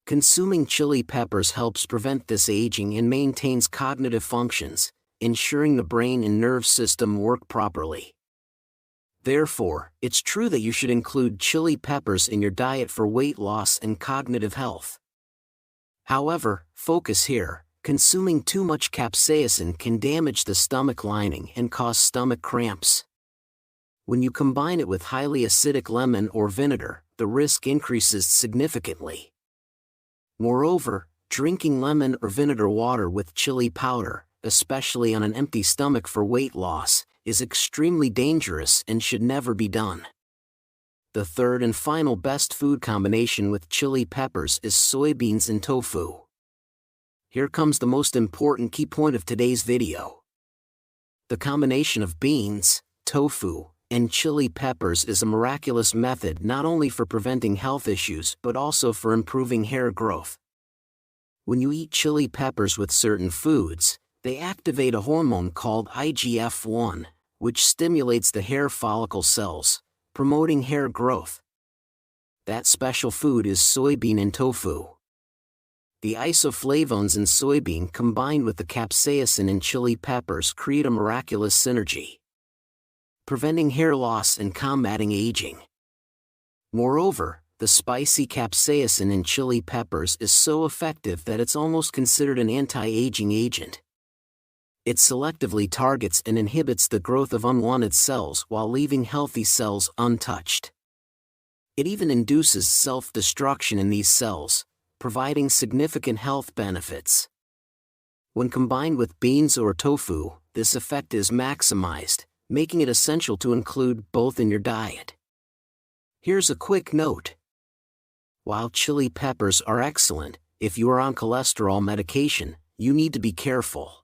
Consuming chili peppers helps prevent this aging and maintains cognitive functions, ensuring the brain and nerve system work properly. Therefore, it's true that you should include chili peppers in your diet for weight loss and cognitive health. However, focus here, consuming too much capsaicin can damage the stomach lining and cause stomach cramps. When you combine it with highly acidic lemon or vinegar, the risk increases significantly. Moreover, drinking lemon or vinegar water with chili powder, especially on an empty stomach for weight loss, is extremely dangerous and should never be done. The third and final best food combination with chili peppers is soybeans and tofu. Here comes the most important key point of today's video. The combination of beans, tofu, and chili peppers is a miraculous method not only for preventing health issues but also for improving hair growth. When you eat chili peppers with certain foods, they activate a hormone called IGF-1, which stimulates the hair follicle cells, promoting hair growth. That special food is soybean and tofu. The isoflavones in soybean combined with the capsaicin in chili peppers create a miraculous synergy, preventing hair loss and combating aging. Moreover, the spicy capsaicin in chili peppers is so effective that it's almost considered an anti-aging agent. It selectively targets and inhibits the growth of unwanted cells while leaving healthy cells untouched. It even induces self-destruction in these cells, providing significant health benefits. When combined with beans or tofu, this effect is maximized, making it essential to include both in your diet. Here's a quick note. While chili peppers are excellent, if you are on cholesterol medication, you need to be careful.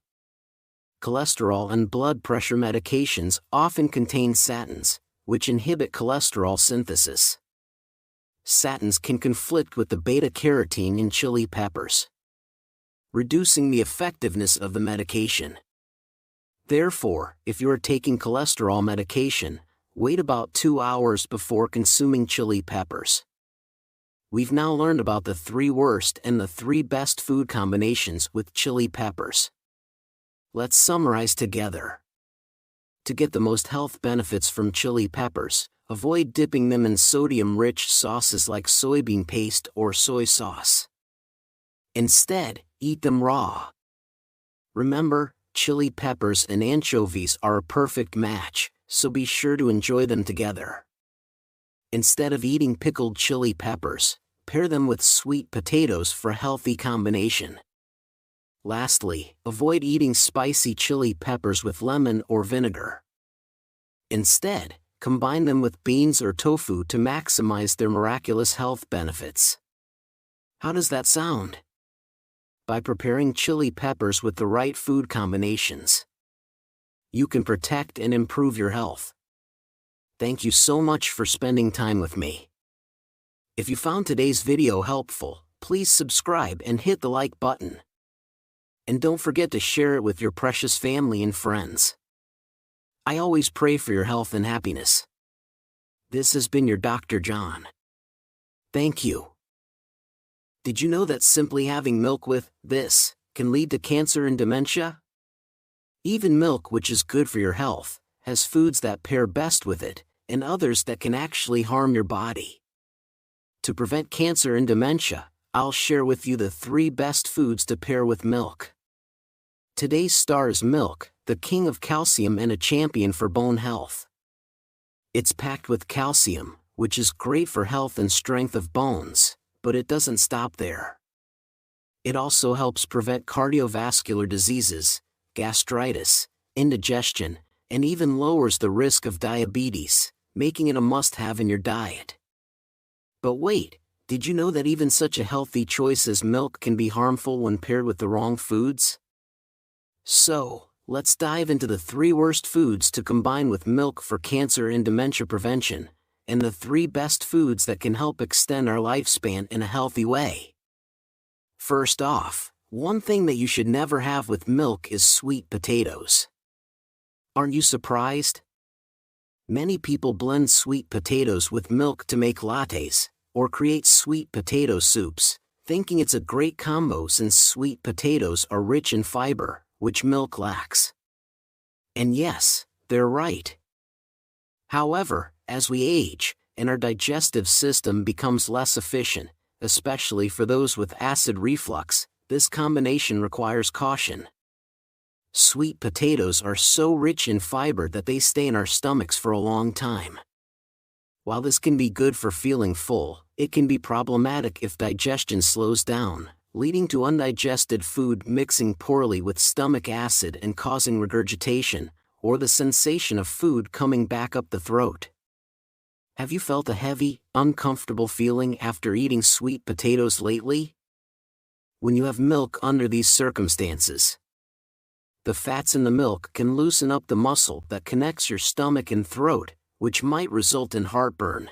Cholesterol and blood pressure medications often contain statins, which inhibit cholesterol synthesis. Statins can conflict with the beta-carotene in chili peppers, reducing the effectiveness of the medication. Therefore, if you are taking cholesterol medication, wait about 2 hours before consuming chili peppers. We've now learned about the 3 worst and the 3 best food combinations with chili peppers. Let's summarize together. To get the most health benefits from chili peppers, avoid dipping them in sodium-rich sauces like soybean paste or soy sauce. Instead, eat them raw. Remember, chili peppers and anchovies are a perfect match, so be sure to enjoy them together. Instead of eating pickled chili peppers, pair them with sweet potatoes for a healthy combination. Lastly, avoid eating spicy chili peppers with lemon or vinegar. Instead, combine them with beans or tofu to maximize their miraculous health benefits. How does that sound? By preparing chili peppers with the right food combinations, you can protect and improve your health. Thank you so much for spending time with me. If you found today's video helpful, please subscribe and hit the like button. And don't forget to share it with your precious family and friends. I always pray for your health and happiness. This has been your Dr. John. Thank you. Did you know that simply having milk with this can lead to cancer and dementia? Even milk, which is good for your health, has foods that pair best with it, and others that can actually harm your body. To prevent cancer and dementia, I'll share with you the 3 best foods to pair with milk. Today's star is milk, the king of calcium and a champion for bone health. It's packed with calcium, which is great for health and strength of bones, but it doesn't stop there. It also helps prevent cardiovascular diseases, gastritis, indigestion, and even lowers the risk of diabetes, making it a must-have in your diet. But wait, did you know that even such a healthy choice as milk can be harmful when paired with the wrong foods? So, let's dive into the 3 worst foods to combine with milk for cancer and dementia prevention, and the 3 best foods that can help extend our lifespan in a healthy way. First off, one thing that you should never have with milk is sweet potatoes. Aren't you surprised? Many people blend sweet potatoes with milk to make lattes, or create sweet potato soups, thinking it's a great combo since sweet potatoes are rich in fiber, which milk lacks. And yes, they're right. However, as we age, and our digestive system becomes less efficient, especially for those with acid reflux, this combination requires caution. Sweet potatoes are so rich in fiber that they stay in our stomachs for a long time. While this can be good for feeling full, it can be problematic if digestion slows down, leading to undigested food mixing poorly with stomach acid and causing regurgitation, or the sensation of food coming back up the throat. Have you felt a heavy, uncomfortable feeling after eating sweet potatoes lately? When you have milk under these circumstances, the fats in the milk can loosen up the muscle that connects your stomach and throat, which might result in heartburn.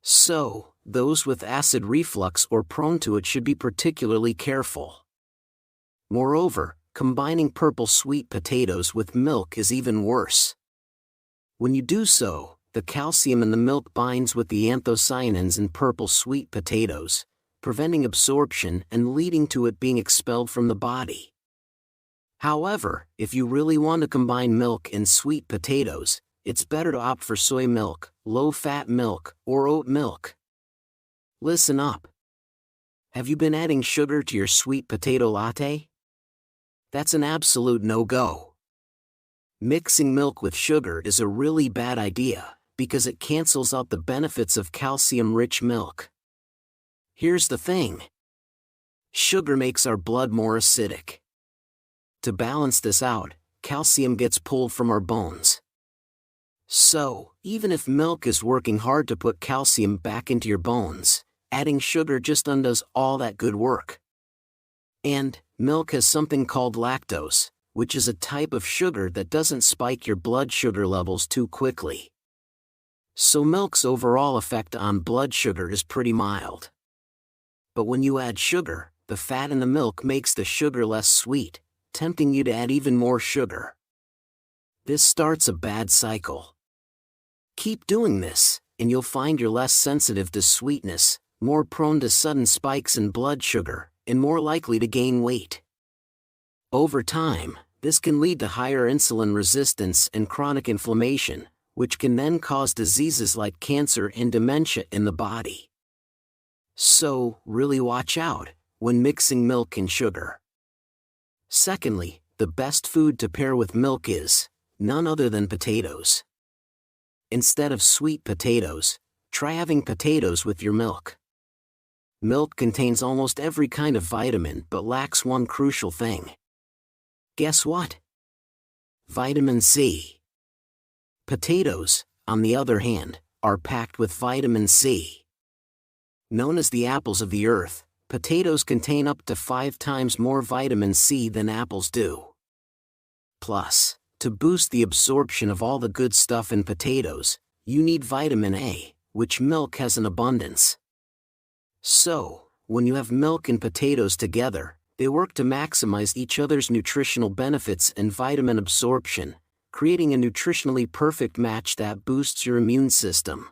So, those with acid reflux or prone to it should be particularly careful. Moreover, combining purple sweet potatoes with milk is even worse. When you do so, the calcium in the milk binds with the anthocyanins in purple sweet potatoes, preventing absorption and leading to it being expelled from the body. However, if you really want to combine milk and sweet potatoes, it's better to opt for soy milk, low-fat milk, or oat milk. Listen up. Have you been adding sugar to your sweet potato latte? That's an absolute no-go. Mixing milk with sugar is a really bad idea, because it cancels out the benefits of calcium-rich milk. Here's the thing. Sugar makes our blood more acidic. To balance this out, calcium gets pulled from our bones. So, even if milk is working hard to put calcium back into your bones, adding sugar just undoes all that good work. And, milk has something called lactose, which is a type of sugar that doesn't spike your blood sugar levels too quickly. So milk's overall effect on blood sugar is pretty mild. But when you add sugar, the fat in the milk makes the sugar less sweet, tempting you to add even more sugar. This starts a bad cycle. Keep doing this, and you'll find you're less sensitive to sweetness, more prone to sudden spikes in blood sugar, and more likely to gain weight. Over time, this can lead to higher insulin resistance and chronic inflammation, which can then cause diseases like cancer and dementia in the body. So, really watch out when mixing milk and sugar. Secondly, the best food to pair with milk is none other than potatoes. Instead of sweet potatoes, try having potatoes with your milk. Milk contains almost every kind of vitamin but lacks one crucial thing. Guess what? Vitamin C. Potatoes, on the other hand, are packed with vitamin C. Known as the apples of the earth, potatoes contain up to 5 times more vitamin C than apples do. Plus, to boost the absorption of all the good stuff in potatoes, you need vitamin A, which milk has in abundance. So, when you have milk and potatoes together, they work to maximize each other's nutritional benefits and vitamin absorption, creating a nutritionally perfect match that boosts your immune system.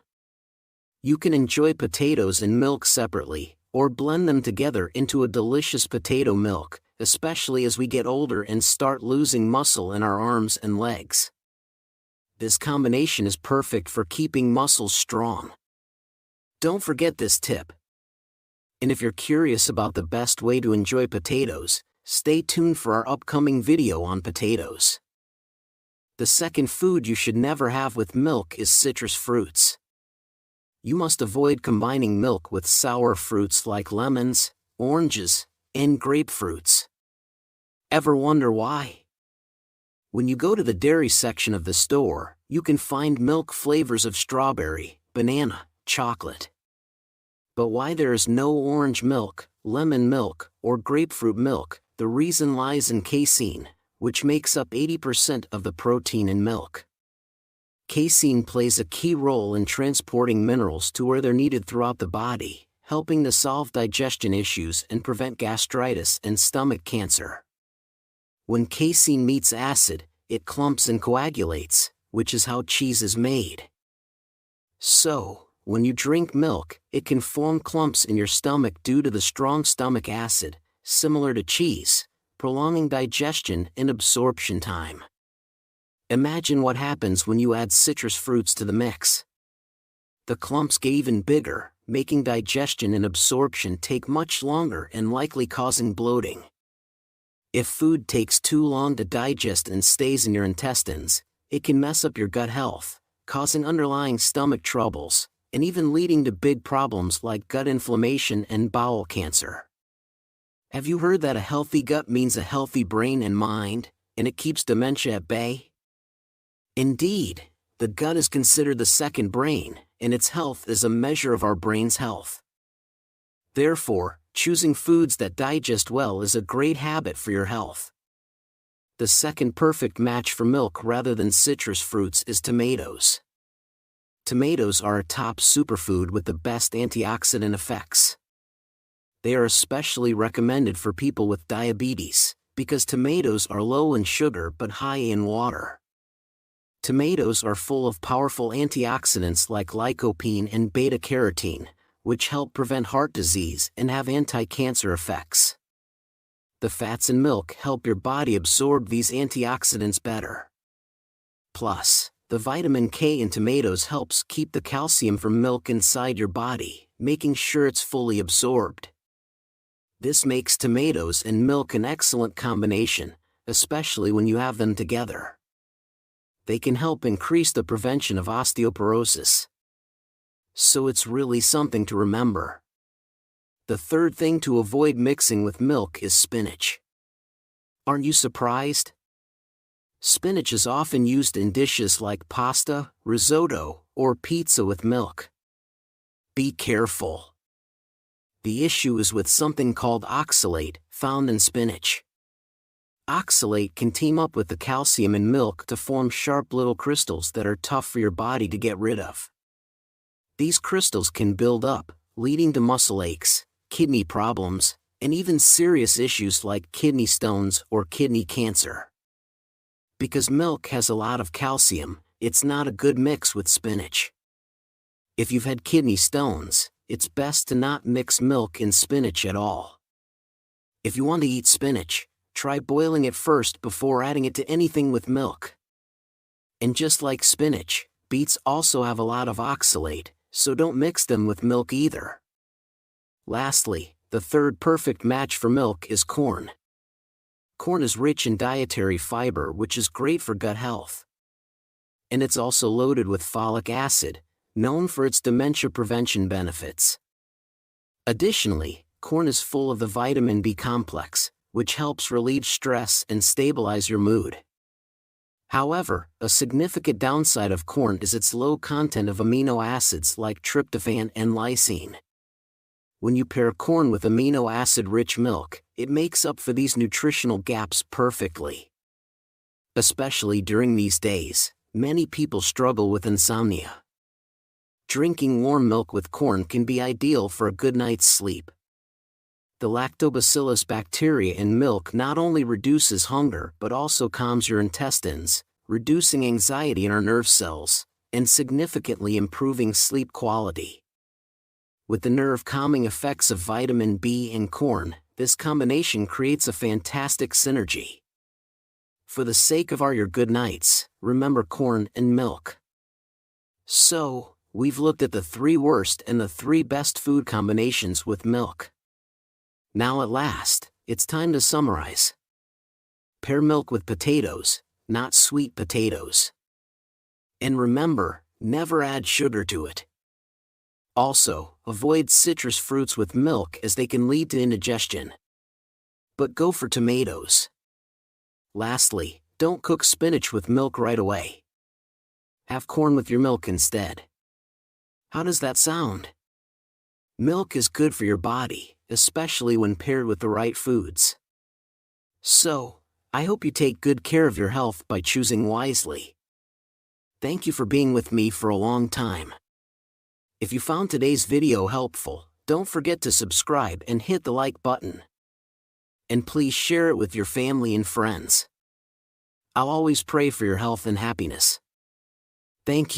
You can enjoy potatoes and milk separately, or blend them together into a delicious potato milk, especially as we get older and start losing muscle in our arms and legs. This combination is perfect for keeping muscles strong. Don't forget this tip. And if you're curious about the best way to enjoy potatoes, stay tuned for our upcoming video on potatoes. The second food you should never have with milk is citrus fruits. You must avoid combining milk with sour fruits like lemons, oranges, and grapefruits. Ever wonder why? When you go to the dairy section of the store, you can find milk flavors of strawberry, banana, chocolate. But why there is no orange milk, lemon milk, or grapefruit milk, the reason lies in casein, which makes up 80% of the protein in milk. Casein plays a key role in transporting minerals to where they're needed throughout the body, helping to solve digestion issues and prevent gastritis and stomach cancer. When casein meets acid, it clumps and coagulates, which is how cheese is made. So, when you drink milk, it can form clumps in your stomach due to the strong stomach acid, similar to cheese, prolonging digestion and absorption time. Imagine what happens when you add citrus fruits to the mix. The clumps get even bigger, making digestion and absorption take much longer and likely causing bloating. If food takes too long to digest and stays in your intestines, it can mess up your gut health, causing underlying stomach troubles, and even leading to big problems like gut inflammation and bowel cancer. Have you heard that a healthy gut means a healthy brain and mind, and it keeps dementia at bay? Indeed, the gut is considered the second brain, and its health is a measure of our brain's health. Therefore, choosing foods that digest well is a great habit for your health. The second perfect match for milk rather than citrus fruits is tomatoes. Tomatoes are a top superfood with the best antioxidant effects. They are especially recommended for people with diabetes, because tomatoes are low in sugar but high in water. Tomatoes are full of powerful antioxidants like lycopene and beta-carotene, which help prevent heart disease and have anti-cancer effects. The fats in milk help your body absorb these antioxidants better. Plus, the vitamin K in tomatoes helps keep the calcium from milk inside your body, making sure it's fully absorbed. This makes tomatoes and milk an excellent combination, especially when you have them together. They can help increase the prevention of osteoporosis. So it's really something to remember. The third thing to avoid mixing with milk is spinach. Aren't you surprised? Spinach is often used in dishes like pasta, risotto, or pizza with milk. Be careful. The issue is with something called oxalate, found in spinach. Oxalate can team up with the calcium in milk to form sharp little crystals that are tough for your body to get rid of. These crystals can build up, leading to muscle aches, kidney problems, and even serious issues like kidney stones or kidney cancer. Because milk has a lot of calcium, it's not a good mix with spinach. If you've had kidney stones, it's best to not mix milk and spinach at all. If you want to eat spinach, try boiling it first before adding it to anything with milk. And just like spinach, beets also have a lot of oxalate, so don't mix them with milk either. Lastly, the third perfect match for milk is corn. Corn is rich in dietary fiber, which is great for gut health. And it's also loaded with folic acid, known for its dementia prevention benefits. Additionally, corn is full of the vitamin B complex, which helps relieve stress and stabilize your mood. However, a significant downside of corn is its low content of amino acids like tryptophan and lysine. When you pair corn with amino acid-rich milk, it makes up for these nutritional gaps perfectly. Especially during these days, many people struggle with insomnia. Drinking warm milk with corn can be ideal for a good night's sleep. The lactobacillus bacteria in milk not only reduces hunger but also calms your intestines, reducing anxiety in our nerve cells, and significantly improving sleep quality. With the nerve-calming effects of vitamin B in corn, this combination creates a fantastic synergy. For the sake of your good nights, remember corn and milk. So, we've looked at the 3 worst and the 3 best food combinations with milk. Now at last, it's time to summarize. Pair milk with potatoes, not sweet potatoes. And remember, never add sugar to it. Also, avoid citrus fruits with milk as they can lead to indigestion. But go for tomatoes. Lastly, don't cook spinach with milk right away. Have corn with your milk instead. How does that sound? Milk is good for your body, especially when paired with the right foods. So, I hope you take good care of your health by choosing wisely. Thank you for being with me for a long time. If you found today's video helpful, don't forget to subscribe and hit the like button. And please share it with your family and friends. I'll always pray for your health and happiness. Thank you.